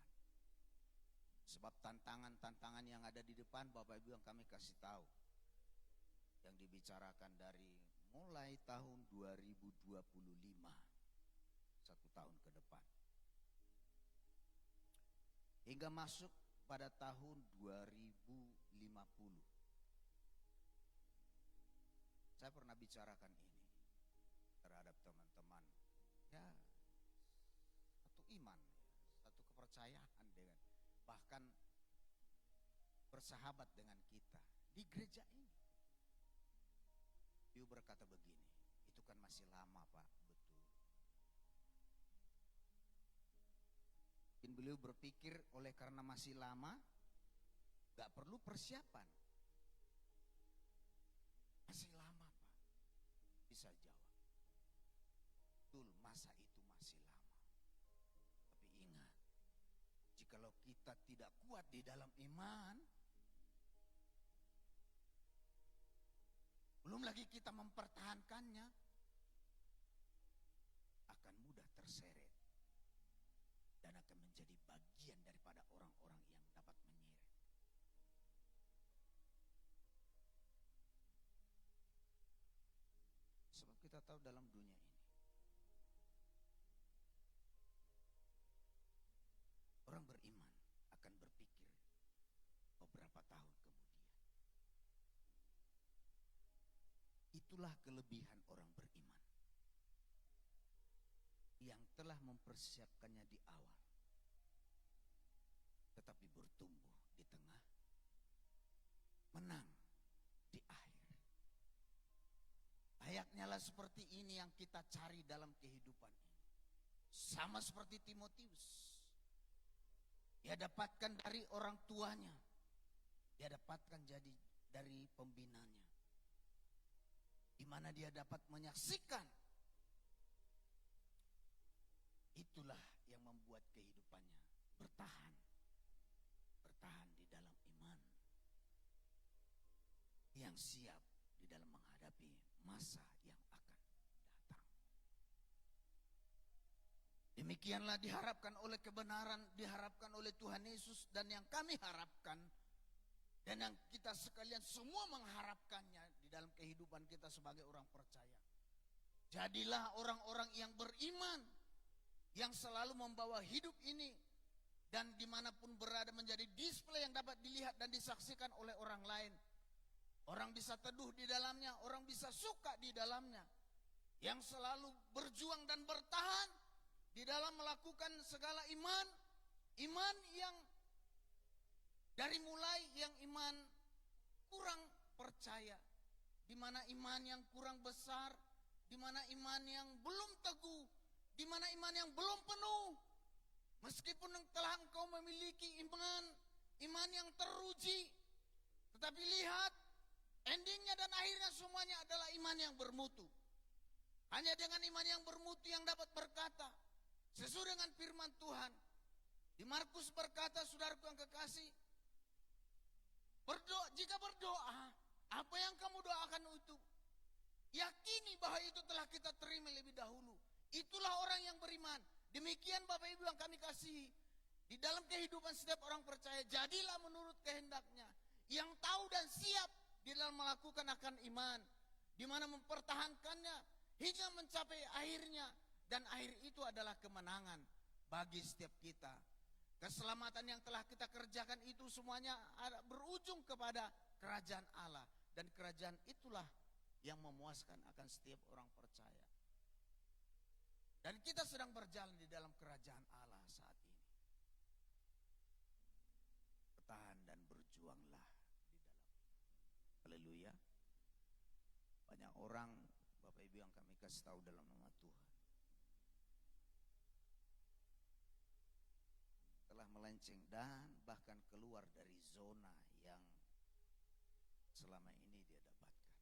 Sebab tantangan-tantangan yang ada di depan, Bapak Ibu yang kami kasih tahu, yang dibicarakan dari mulai tahun 2025, 1 tahun ke depan, hingga masuk pada tahun 2050. Saya pernah bicarakan ini terhadap teman-teman, ya, satu iman, satu kepercayaan dengan, bahkan bersahabat dengan kita di gereja ini. Dia berkata begini, itu kan masih lama Pak. Betul. Mungkin beliau berpikir oleh karena masih lama, gak perlu persiapan. Masih lama Pak. Bisa jawab, betul, masa itu masih lama. Tapi ingat, jikalau kita tidak kuat di dalam iman, belum lagi kita mempertahankannya, akan mudah terseret dan akan menjadi bagian daripada orang-orang yang dapat menyeret. Sebab kita tahu dalam dunia ini itulah kelebihan orang beriman yang telah mempersiapkannya di awal, tetapi bertumbuh di tengah, menang di akhir. Layaknya lah seperti ini yang kita cari dalam kehidupan ini. Sama seperti Timotius. Dia dapatkan dari orang tuanya. Dia dapatkan jadi dari pembinanya. Di mana dia dapat menyaksikan. Itulah yang membuat kehidupannya bertahan. Bertahan di dalam iman. Yang siap di dalam menghadapi masa yang akan datang. Demikianlah diharapkan oleh kebenaran, diharapkan oleh Tuhan Yesus, dan yang kami harapkan dan yang kita sekalian semua mengharapkannya di dalam kehidupan kita sebagai orang percaya. Jadilah orang-orang yang beriman, yang selalu membawa hidup ini dan dimanapun berada menjadi display yang dapat dilihat dan disaksikan oleh orang lain. Orang bisa teduh di dalamnya, orang bisa suka di dalamnya. Yang selalu berjuang dan bertahan di dalam melakukan segala iman. Iman yang dari mulai yang iman kurang percaya. Di mana iman yang kurang besar, di mana iman yang belum teguh, di mana iman yang belum penuh. Meskipun telah engkau memiliki iman yang teruji, tetapi lihat, endingnya dan akhirnya semuanya adalah iman yang bermutu. Hanya dengan iman yang bermutu yang dapat berkata, sesuai dengan firman Tuhan. Di Markus berkata, saudaraku yang kekasih, jika berdoa, apa yang kamu doakan itu, yakini bahwa itu telah kita terima lebih dahulu. Itulah orang yang beriman. Demikian Bapak Ibu yang kami kasihi. Di dalam kehidupan setiap orang percaya, jadilah menurut kehendaknya. Yang tahu dan siap di dalam melakukan akan iman, di mana mempertahankannya hingga mencapai akhirnya, dan akhir itu adalah kemenangan bagi setiap kita. Keselamatan yang telah kita kerjakan itu semuanya berujung kepada kerajaan Allah, dan kerajaan itulah yang memuaskan akan setiap orang percaya. Dan kita sedang berjalan di dalam kerajaan Allah saat ini. Bertahan dan berjuanglah di dalam. Haleluya. Banyak orang, Bapak Ibu yang kami kasih tahu dalam nama Tuhan, telah melenceng dan bahkan keluar dari zona yang selama ini dia dapatkan.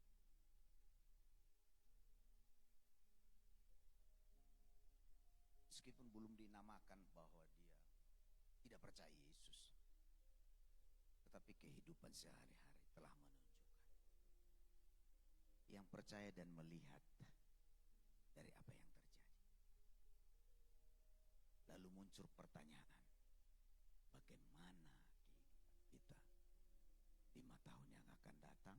Meskipun belum dinamakan bahwa dia tidak percaya Yesus, tetapi kehidupan sehari-hari telah menunjukkan. Yang percaya dan melihat dari apa yang terjadi. Lalu muncul pertanyaan, bagaimana kehidupan kita 5 tahun yang akan datang?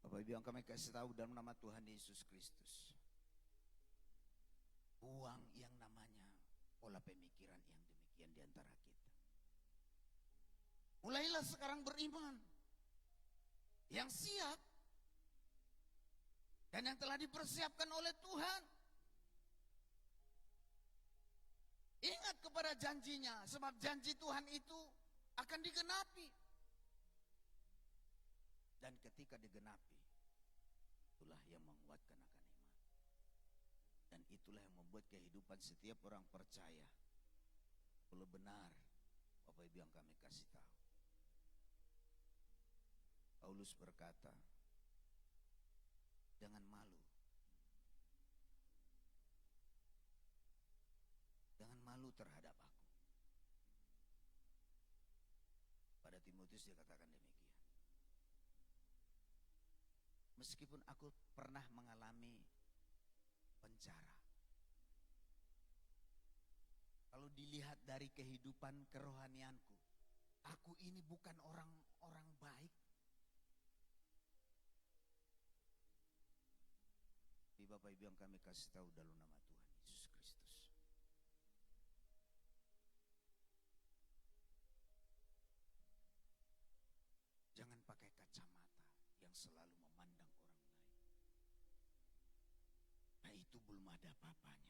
Bapak Ibu yang kami kasih tahu dalam nama Tuhan Yesus Kristus, buang yang namanya pola pemikiran yang demikian di antara kita. Mulailah sekarang beriman yang siap dan yang telah dipersiapkan oleh Tuhan. Ingat kepada janjinya, sebab janji Tuhan itu akan digenapi. Dan ketika digenapi, itulah yang menguatkan akan iman. Dan itulah yang membuat kehidupan setiap orang percaya perlu benar. Bapak Ibu yang kami kasih tahu, Paulus berkata, jangan malu. Jangan malu terhadap aku. Pada Timotius dia katakan demikian. Meskipun aku pernah mengalami penjara, kalau dilihat dari kehidupan kerohanianku, aku ini bukan orang baik. Tapi Bapak Ibu yang kami kasih tahu dalam nama Tuhan Yesus Kristus, jangan pakai kacamata belum ada apa-apanya.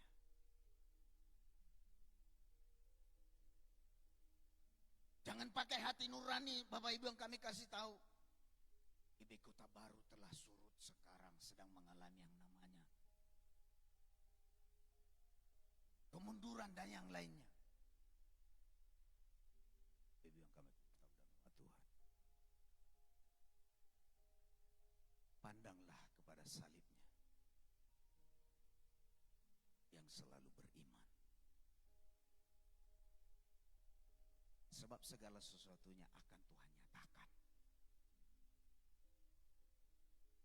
Jangan pakai hati nurani, Bapak Ibu yang kami kasih tahu. IB Kota Baru telah surut sekarang, sedang mengalami yang namanya kemunduran dan yang lainnya. Ibu yang kami tahu dalam nama Tuhan, pandanglah kepada salibnya yang selalu beriman. Sebab segala sesuatunya akan Tuhan nyatakan.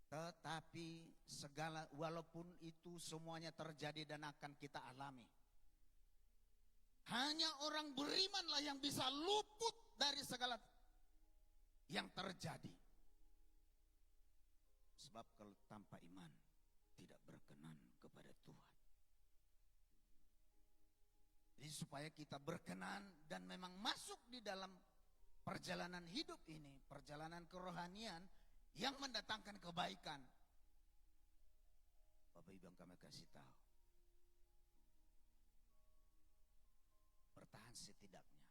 Tetapi walaupun itu semuanya terjadi dan akan kita alami, hanya orang berimanlah yang bisa luput dari segala yang terjadi. Sebab kalau tanpa iman tidak berkenan kepada Tuhan. Jadi supaya kita berkenan dan memang masuk di dalam perjalanan hidup ini, perjalanan kerohanian yang mendatangkan kebaikan. Bapak Ibu yang kami kasih tahu, bertahan setidaknya,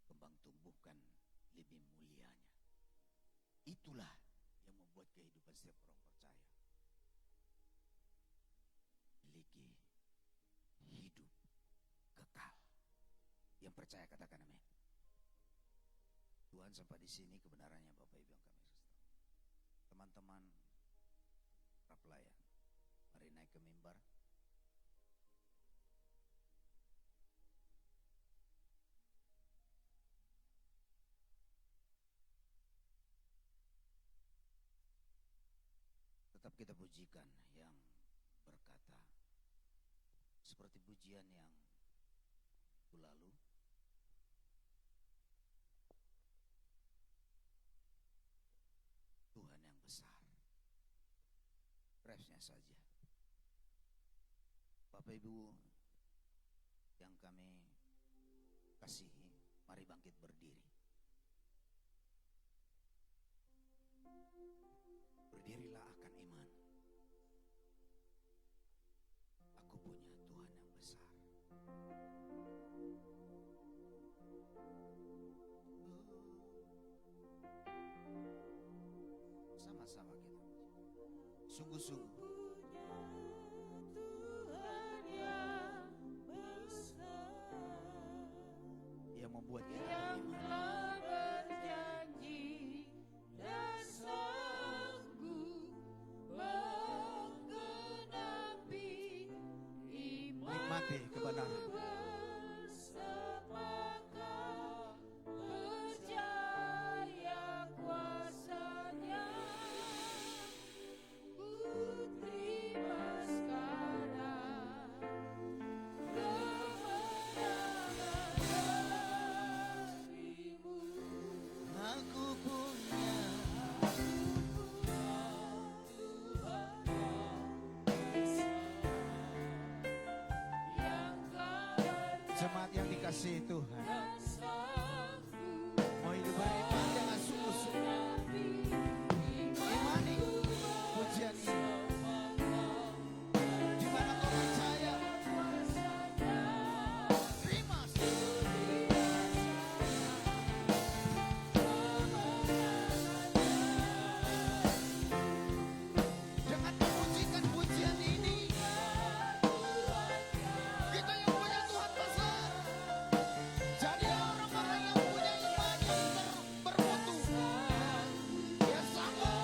kembang tumbuhkan lebih mulianya. Itulah yang membuat kehidupan setiap orang percaya memiliki hidup kekal. Yang percaya katakan amin. Tuhan, sampai di sini kebenarannya Bapak Ibu yang kami kasih tahu. Teman-teman para pelayan, mari naik ke mimbar. Tetap kita pujikan yang berkata seperti pujian yang lalu. Tuhan yang besar. Refnya saja. Bapak Ibu yang kami kasihi, mari bangkit berdiri. Berdirilah akan iman. Aku punya Tuhan yang besar. Sama-sama kita sungguh-sungguh. Yang membuat kita beriman. Nikmati kebenaran. Jemaat yang dikasihi Tuhan, mau hidup beriman dengan sungguh-sungguh. Imani pujian ini. Di mana kau percaya, terima. Jangan memujikan pujian ini. Kita yang punya Tuhan besar. Jadilah orang-orang yang punya iman yang bermutu. Dia sanggup.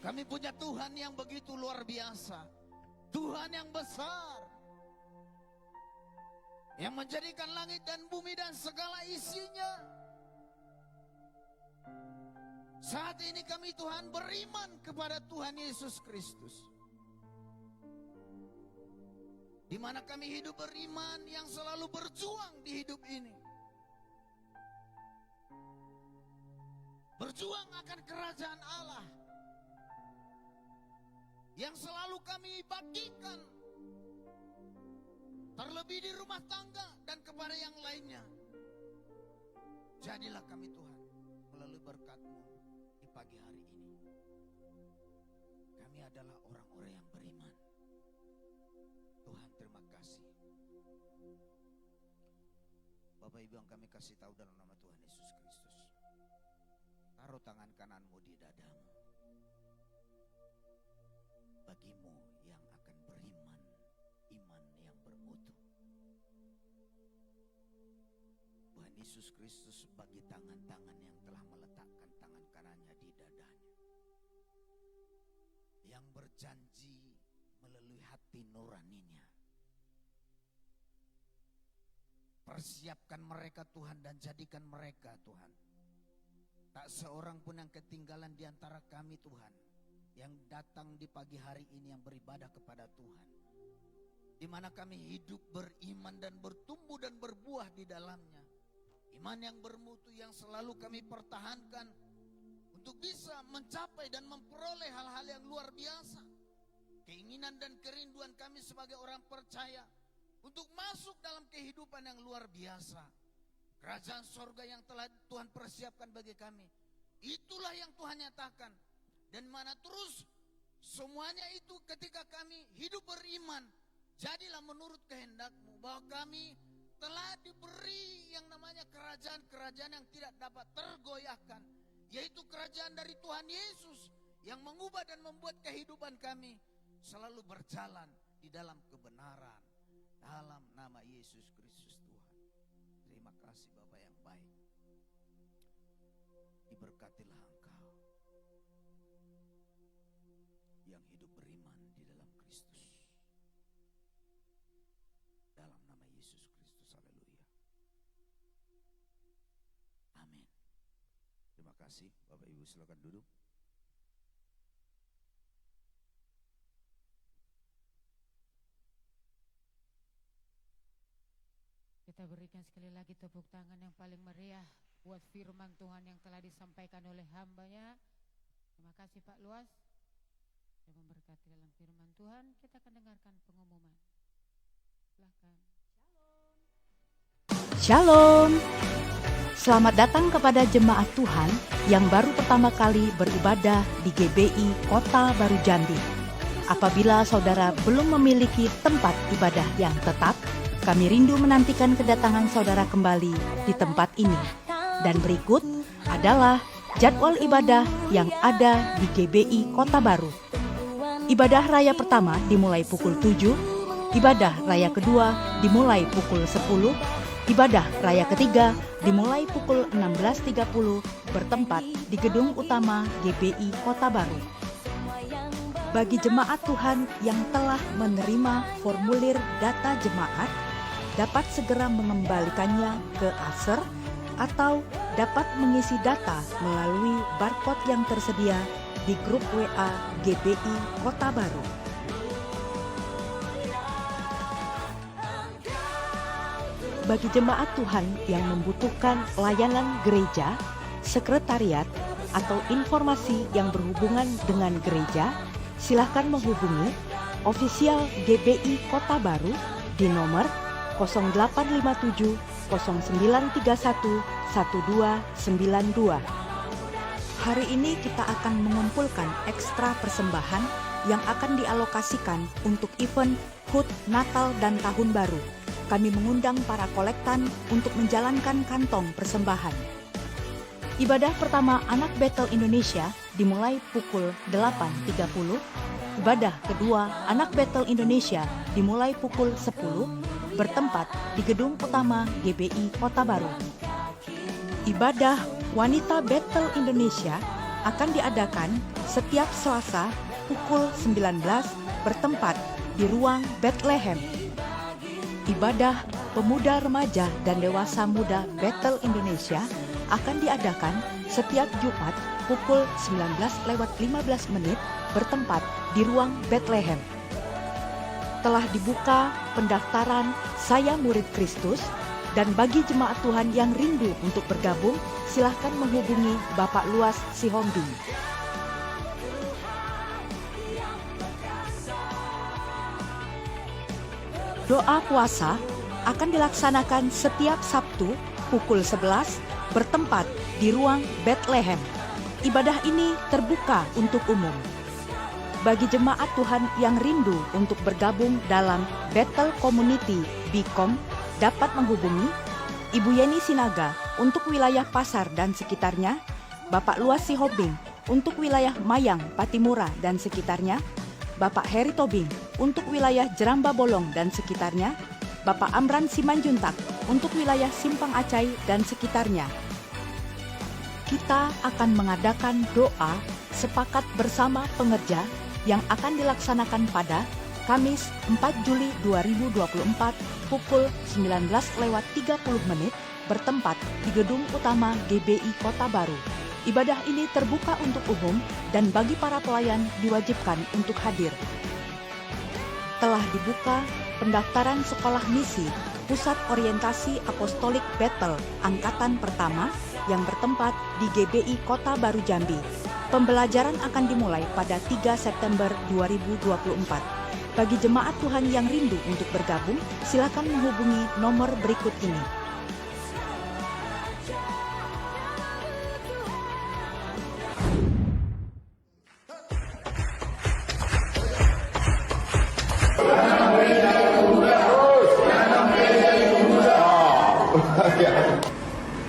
Kami punya Tuhan yang begitu luar biasa. Tuhan yang besar. Yang menjadikan langit dan bumi dan segala isinya. Saat ini kami Tuhan beriman kepada Tuhan Yesus Kristus. Di mana kami hidup beriman yang selalu berjuang di hidup ini. berjuang akan kerajaan Allah yang selalu kami bagikan, terlebih di rumah tangga dan kepada yang lainnya. Jadilah kami Tuhan melalui berkat-Mu di pagi hari ini. Kami adalah orang-orang yang beriman. Tuhan, terima kasih. Bapak Ibu yang kami kasih tahu dalam nama Tuhan Yesus Kristus, taruh tangan kananmu di dadamu. Bagimu yang akan beriman, iman yang bermutu. Tuhan Yesus Kristus bagi tangan-tangan yang telah meletakkan tangan kanannya di dadanya, yang berjanji melalui hati nuraninya. Persiapkan mereka Tuhan dan jadikan mereka Tuhan. Tak seorang pun yang ketinggalan di antara kami Tuhan, yang datang di pagi hari ini yang beribadah kepada Tuhan, di mana kami hidup beriman dan bertumbuh dan berbuah di dalamnya. Iman yang bermutu yang selalu kami pertahankan untuk bisa mencapai dan memperoleh hal-hal yang luar biasa. Keinginan dan kerinduan kami sebagai orang percaya untuk masuk dalam kehidupan yang luar biasa. Kerajaan sorga yang telah Tuhan persiapkan bagi kami, itulah yang Tuhan nyatakan. Dan mana terus semuanya itu ketika kami hidup beriman, jadilah menurut kehendak-Mu, bahwa kami telah diberi yang namanya kerajaan-kerajaan yang tidak dapat tergoyahkan, yaitu kerajaan dari Tuhan Yesus yang mengubah dan membuat kehidupan kami selalu berjalan di dalam kebenaran. Dalam nama Yesus Kristus Tuhan. Terima kasih Bapa yang baik. Diberkatilah Engkau yang hidup beriman di dalam Kristus. Dalam nama Yesus Kristus, haleluya. Amin. Terima kasih Bapak Ibu, silakan duduk. Kita berikan sekali lagi tepuk tangan yang paling meriah buat firman Tuhan yang telah disampaikan oleh hamba-Nya. Terima kasih Pak Luas. Yang memberkati dalam firman Tuhan, kita akan dengarkan pengumuman. Silakan. Shalom. Selamat datang kepada jemaat Tuhan yang baru pertama kali beribadah di GBI Kota Baru Jambi. Apabila saudara belum memiliki tempat ibadah yang tetap, kami rindu menantikan kedatangan saudara kembali di tempat ini. Dan berikut adalah jadwal ibadah yang ada di GBI Kota Baru. Ibadah raya pertama dimulai pukul 7, ibadah raya kedua dimulai pukul 10, ibadah raya ketiga dimulai pukul 16.30 bertempat di gedung utama GBI Kota Baru. Bagi jemaat Tuhan yang telah menerima formulir data jemaat, dapat segera mengembalikannya ke Aser atau dapat mengisi data melalui barcode yang tersedia di grup WA GBI Kota Baru. Bagi jemaat Tuhan yang membutuhkan layanan gereja, sekretariat, atau informasi yang berhubungan dengan gereja, silakan menghubungi ofisial GBI Kota Baru di nomor 0857 0931 1292. Hari ini kita akan mengumpulkan ekstra persembahan yang akan dialokasikan untuk event HUT Natal dan Tahun Baru. Kami mengundang para kolektan untuk menjalankan kantong persembahan. Ibadah pertama Anak Betel Indonesia dimulai pukul 8.30. Ibadah kedua Anak Betel Indonesia dimulai pukul 10. Bertempat di gedung utama GBI Kota Baru. Ibadah Wanita Betel Indonesia akan diadakan setiap Selasa pukul 19 bertempat di ruang Bethlehem. Ibadah Pemuda Remaja dan Dewasa Muda Betel Indonesia akan diadakan setiap Jumat pukul 19:15 bertempat di ruang Bethlehem. Telah dibuka pendaftaran Saya Murid Kristus Dan bagi jemaat Tuhan yang rindu untuk bergabung, silahkan menghubungi Bapak Luas Sihombing. Doa puasa akan dilaksanakan setiap Sabtu pukul 11 bertempat di ruang Bethlehem. Ibadah ini terbuka untuk umum. Bagi jemaat Tuhan yang rindu untuk bergabung dalam Bethel Community BCOM dapat menghubungi Ibu Yeni Sinaga untuk wilayah Pasar dan sekitarnya, Bapak Luas Sihombing untuk wilayah Mayang, Patimura dan sekitarnya, Bapak Heri Tobing untuk wilayah Jeramba Bolong dan sekitarnya, Bapak Amran Simanjuntak untuk wilayah Simpang Acai dan sekitarnya. Kita akan mengadakan doa sepakat bersama pengerja yang akan dilaksanakan pada Kamis 4 Juli 2024 pukul 19.30 bertempat di Gedung Utama GBI Kota Baru. Ibadah ini terbuka untuk umum dan bagi para pelayan diwajibkan untuk hadir. Telah dibuka pendaftaran sekolah misi Pusat Orientasi Apostolik Bethel Angkatan Pertama yang bertempat di GBI Kota Baru Jambi. Pembelajaran akan dimulai pada 3 September 2024. Bagi jemaat Tuhan yang rindu untuk bergabung, silakan menghubungi nomor berikut ini.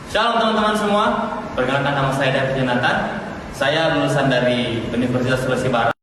Shalom teman-teman semua, perkenalkan nama saya David Jonathan. Saya lulusan dari Universitas Sulawesi Barat.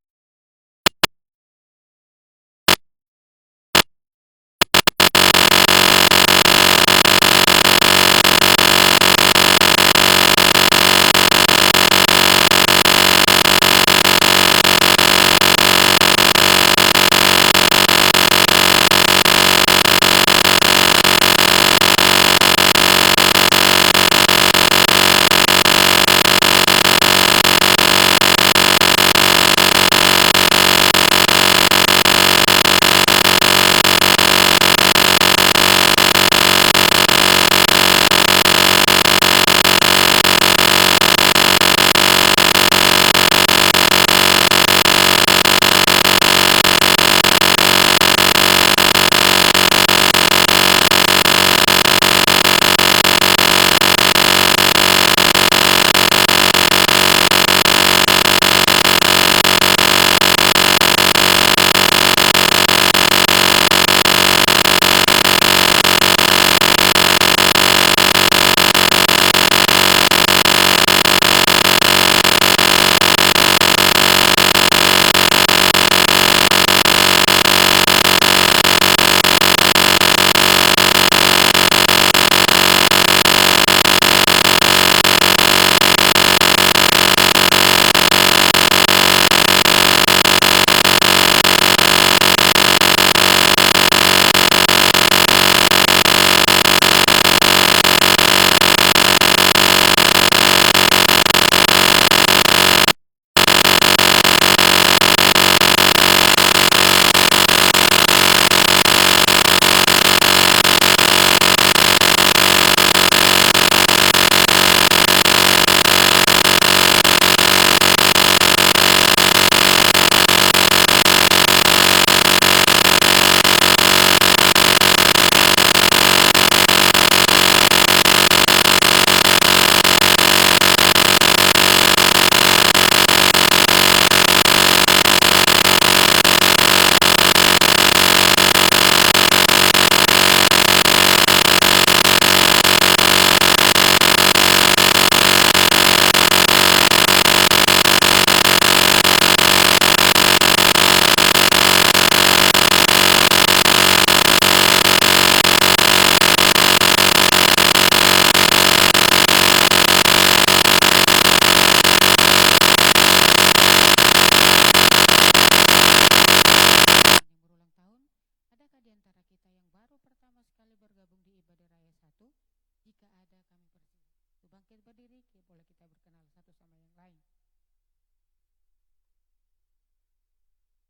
bangkit berdiri, boleh kita berkenal satu sama yang lain.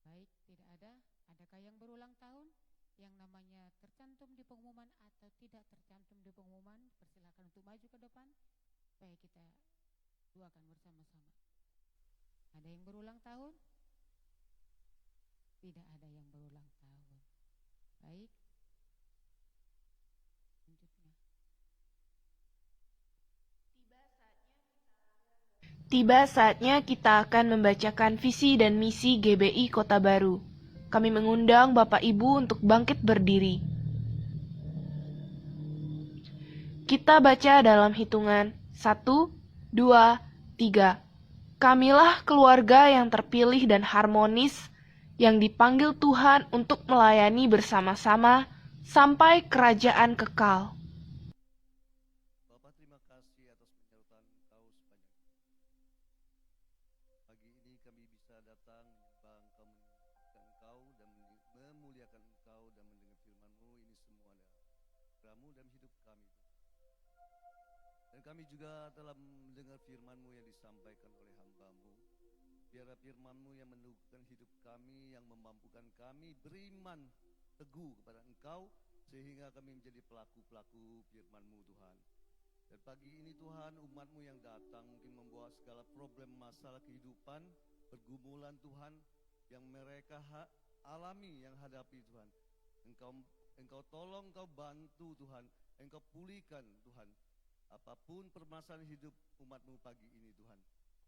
Baik, tidak ada. Adakah yang berulang tahun? yang namanya tercantum di pengumuman atau tidak tercantum di pengumuman, persilakan untuk maju ke depan supaya kita doakan bersama-sama. Ada yang berulang tahun? Tidak ada yang berulang tahun. Baik. Selanjutnya. Tiba saatnya kita akan membacakan visi dan misi GBI Kota Baru. Kami mengundang Bapak Ibu untuk bangkit berdiri. Kita baca dalam hitungan 1, 2, 3. Kamilah keluarga yang terpilih dan harmonis, yang dipanggil Tuhan untuk melayani bersama-sama sampai kerajaan kekal. Bapak, terima kasih atas penyertaan Engkau sepanjang pagi ini kami bisa datang menyembah Engkau, dan memuliakan Engkau dan mendengar firman-Mu. Ini semua adalah dalam hidup kami. Dan kami juga telah mendengar firman-Mu yang disampaikan oleh hamba-Mu. Biarlah firman-Mu yang meneguhkan hidup kami, yang memampukan kami beriman teguh kepada Engkau, sehingga kami menjadi pelaku-pelaku firman-Mu, Tuhan. Dan pagi ini Tuhan, umat-Mu yang datang mungkin membawa segala problem masalah kehidupan, pergumulan Tuhan, yang mereka alami, yang hadapi Tuhan. Engkau tolong, Engkau bantu Tuhan, Engkau pulihkan Tuhan apapun permasalahan hidup umat-Mu pagi ini Tuhan.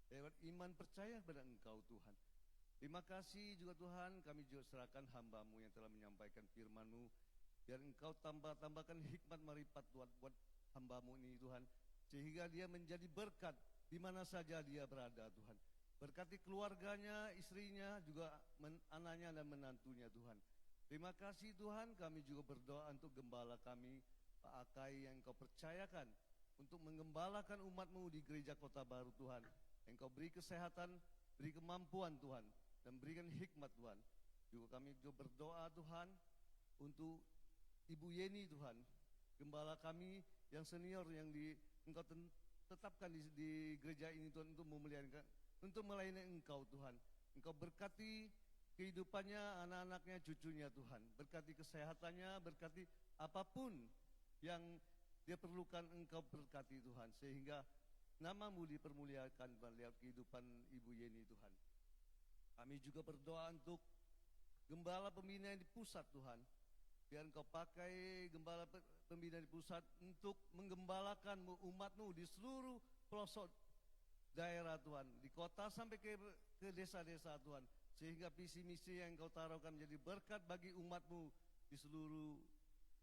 Lewat iman percaya kepada Engkau Tuhan. Terima kasih juga Tuhan, kami juga serahkan hamba-Mu yang telah menyampaikan firman-Mu. Biar Engkau tambahkan hikmat maripat Tuhan buat hamba-Mu ini Tuhan, sehingga dia menjadi berkat di mana saja dia berada Tuhan. Berkati keluarganya, istrinya, juga anaknya dan menantunya Tuhan. Terima kasih Tuhan, kami juga berdoa untuk gembala kami, Pak Akai, yang Engkau percayakan untuk menggembalakan umat-Mu di gereja Kota Baru Tuhan. Engkau beri kesehatan, beri kemampuan Tuhan, dan berikan hikmat Tuhan. Juga kami juga berdoa Tuhan untuk Ibu Yeni Tuhan, gembala kami yang senior yang Engkau tetapkan di gereja ini Tuhan, untuk melayani Engkau Tuhan. Engkau berkati kehidupannya, anak-anaknya, cucunya Tuhan. Berkati kesehatannya, berkati apapun yang dia perlukan, Engkau berkati Tuhan, sehingga nama-Mu dipermuliakan Tuhan lewat kehidupan Ibu Yeni Tuhan. Kami juga berdoa untuk gembala pembina di pusat Tuhan. Biar Engkau pakai gembala pembina di pusat untuk menggembalakan umat-Mu di seluruh pelosok daerah Tuhan, di kota sampai ke desa-desa Tuhan, sehingga visi misi yang Engkau taruhkan menjadi berkat bagi umat-Mu di seluruh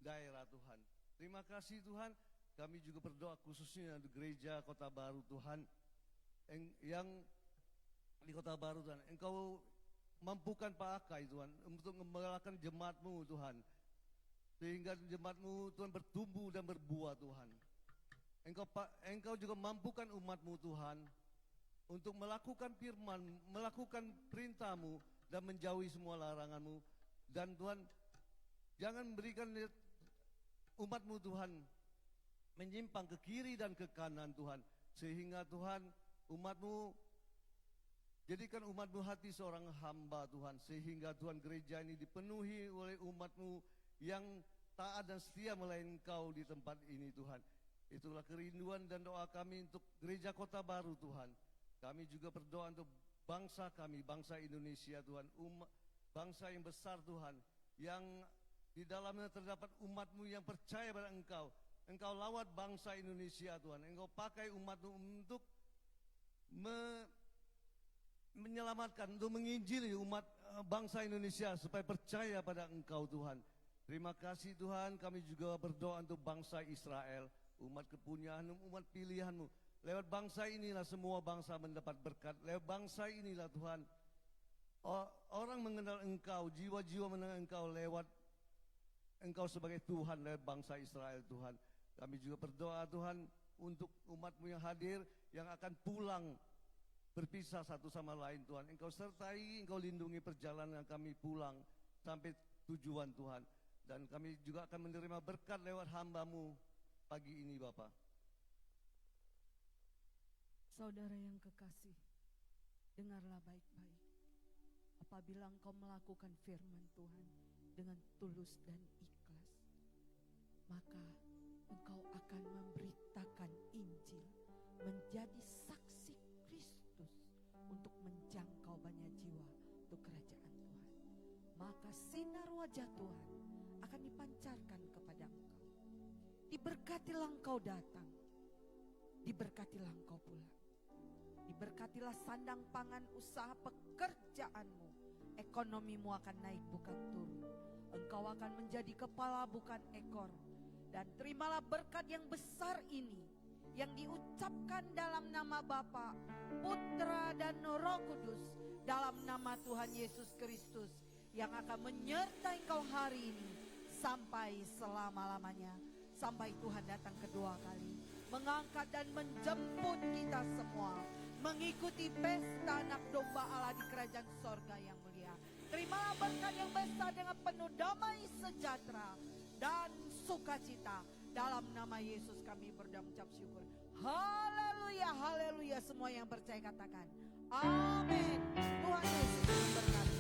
daerah Tuhan. Terima kasih Tuhan. Kami juga berdoa khususnya di gereja Kota Baru Tuhan, yang di Kota Baru Tuhan. Engkau mampukan Pak Akai Tuhan untuk mengembalakan jemaat-Mu Tuhan, sehingga jemaat-Mu Tuhan bertumbuh dan berbuah Tuhan. Engkau juga mampukan umat-Mu Tuhan untuk melakukan firman, melakukan perintah-Mu, dan menjauhi semua larangan-Mu. Dan Tuhan, jangan berikan umat-Mu Tuhan menyimpang ke kiri dan ke kanan Tuhan, sehingga Tuhan umat-Mu, jadikan umat-Mu hati seorang hamba Tuhan, sehingga Tuhan gereja ini dipenuhi oleh umat-Mu yang taat dan setia melayani Engkau di tempat ini Tuhan. Itulah kerinduan dan doa kami untuk gereja Kota Baru Tuhan. Kami juga berdoa untuk bangsa kami, bangsa Indonesia Tuhan, bangsa yang besar Tuhan, yang di dalamnya terdapat umat-Mu yang percaya pada Engkau. Engkau lawat bangsa Indonesia Tuhan. Engkau pakai umat-Mu untuk menyelamatkan, untuk menginjili umat bangsa Indonesia supaya percaya pada Engkau Tuhan. Terima kasih Tuhan. Kami juga berdoa untuk bangsa Israel, umat kepunyaan-Mu, umat pilihan-Mu. Lewat bangsa inilah semua bangsa mendapat berkat. Lewat bangsa inilah Tuhan, orang mengenal Engkau, jiwa-jiwa mengenal Engkau lewat Engkau sebagai Tuhan, lewat bangsa Israel Tuhan. Kami juga berdoa Tuhan untuk umat-Mu yang hadir, yang akan pulang berpisah satu sama lain Tuhan. Engkau sertai, Engkau lindungi perjalanan kami pulang sampai tujuan Tuhan. Dan kami juga akan menerima berkat lewat hamba-Mu pagi ini Bapak. Saudara yang kekasih, dengarlah baik-baik. Apabila engkau melakukan firman Tuhan, dengan tulus dan ikhlas, maka engkau akan memberitakan Injil, menjadi saksi Kristus untuk menjangkau banyak jiwa untuk kerajaan Tuhan. Maka sinar wajah Tuhan akan dipancarkan kepada engkau. Diberkatilah engkau datang, diberkatilah engkau pulang. Diberkatilah sandang pangan usaha pekerjaanmu. Ekonomimu akan naik bukan turun. Engkau akan menjadi kepala bukan ekor. Dan terimalah berkat yang besar ini yang diucapkan dalam nama Bapa, Putra dan Roh Kudus, dalam nama Tuhan Yesus Kristus, yang akan menyertai engkau hari ini sampai selama-lamanya, sampai Tuhan datang kedua kali, mengangkat dan menjemput kita semua mengikuti pesta anak domba Allah di kerajaan sorga yang mulia. Terimalah berkat yang besar dengan penuh damai sejahtera dan sukacita. Dalam nama Yesus kami berdoa mengucap syukur. Haleluya, haleluya. Semua yang percaya katakan amin. Tuhan Yesus memberkati.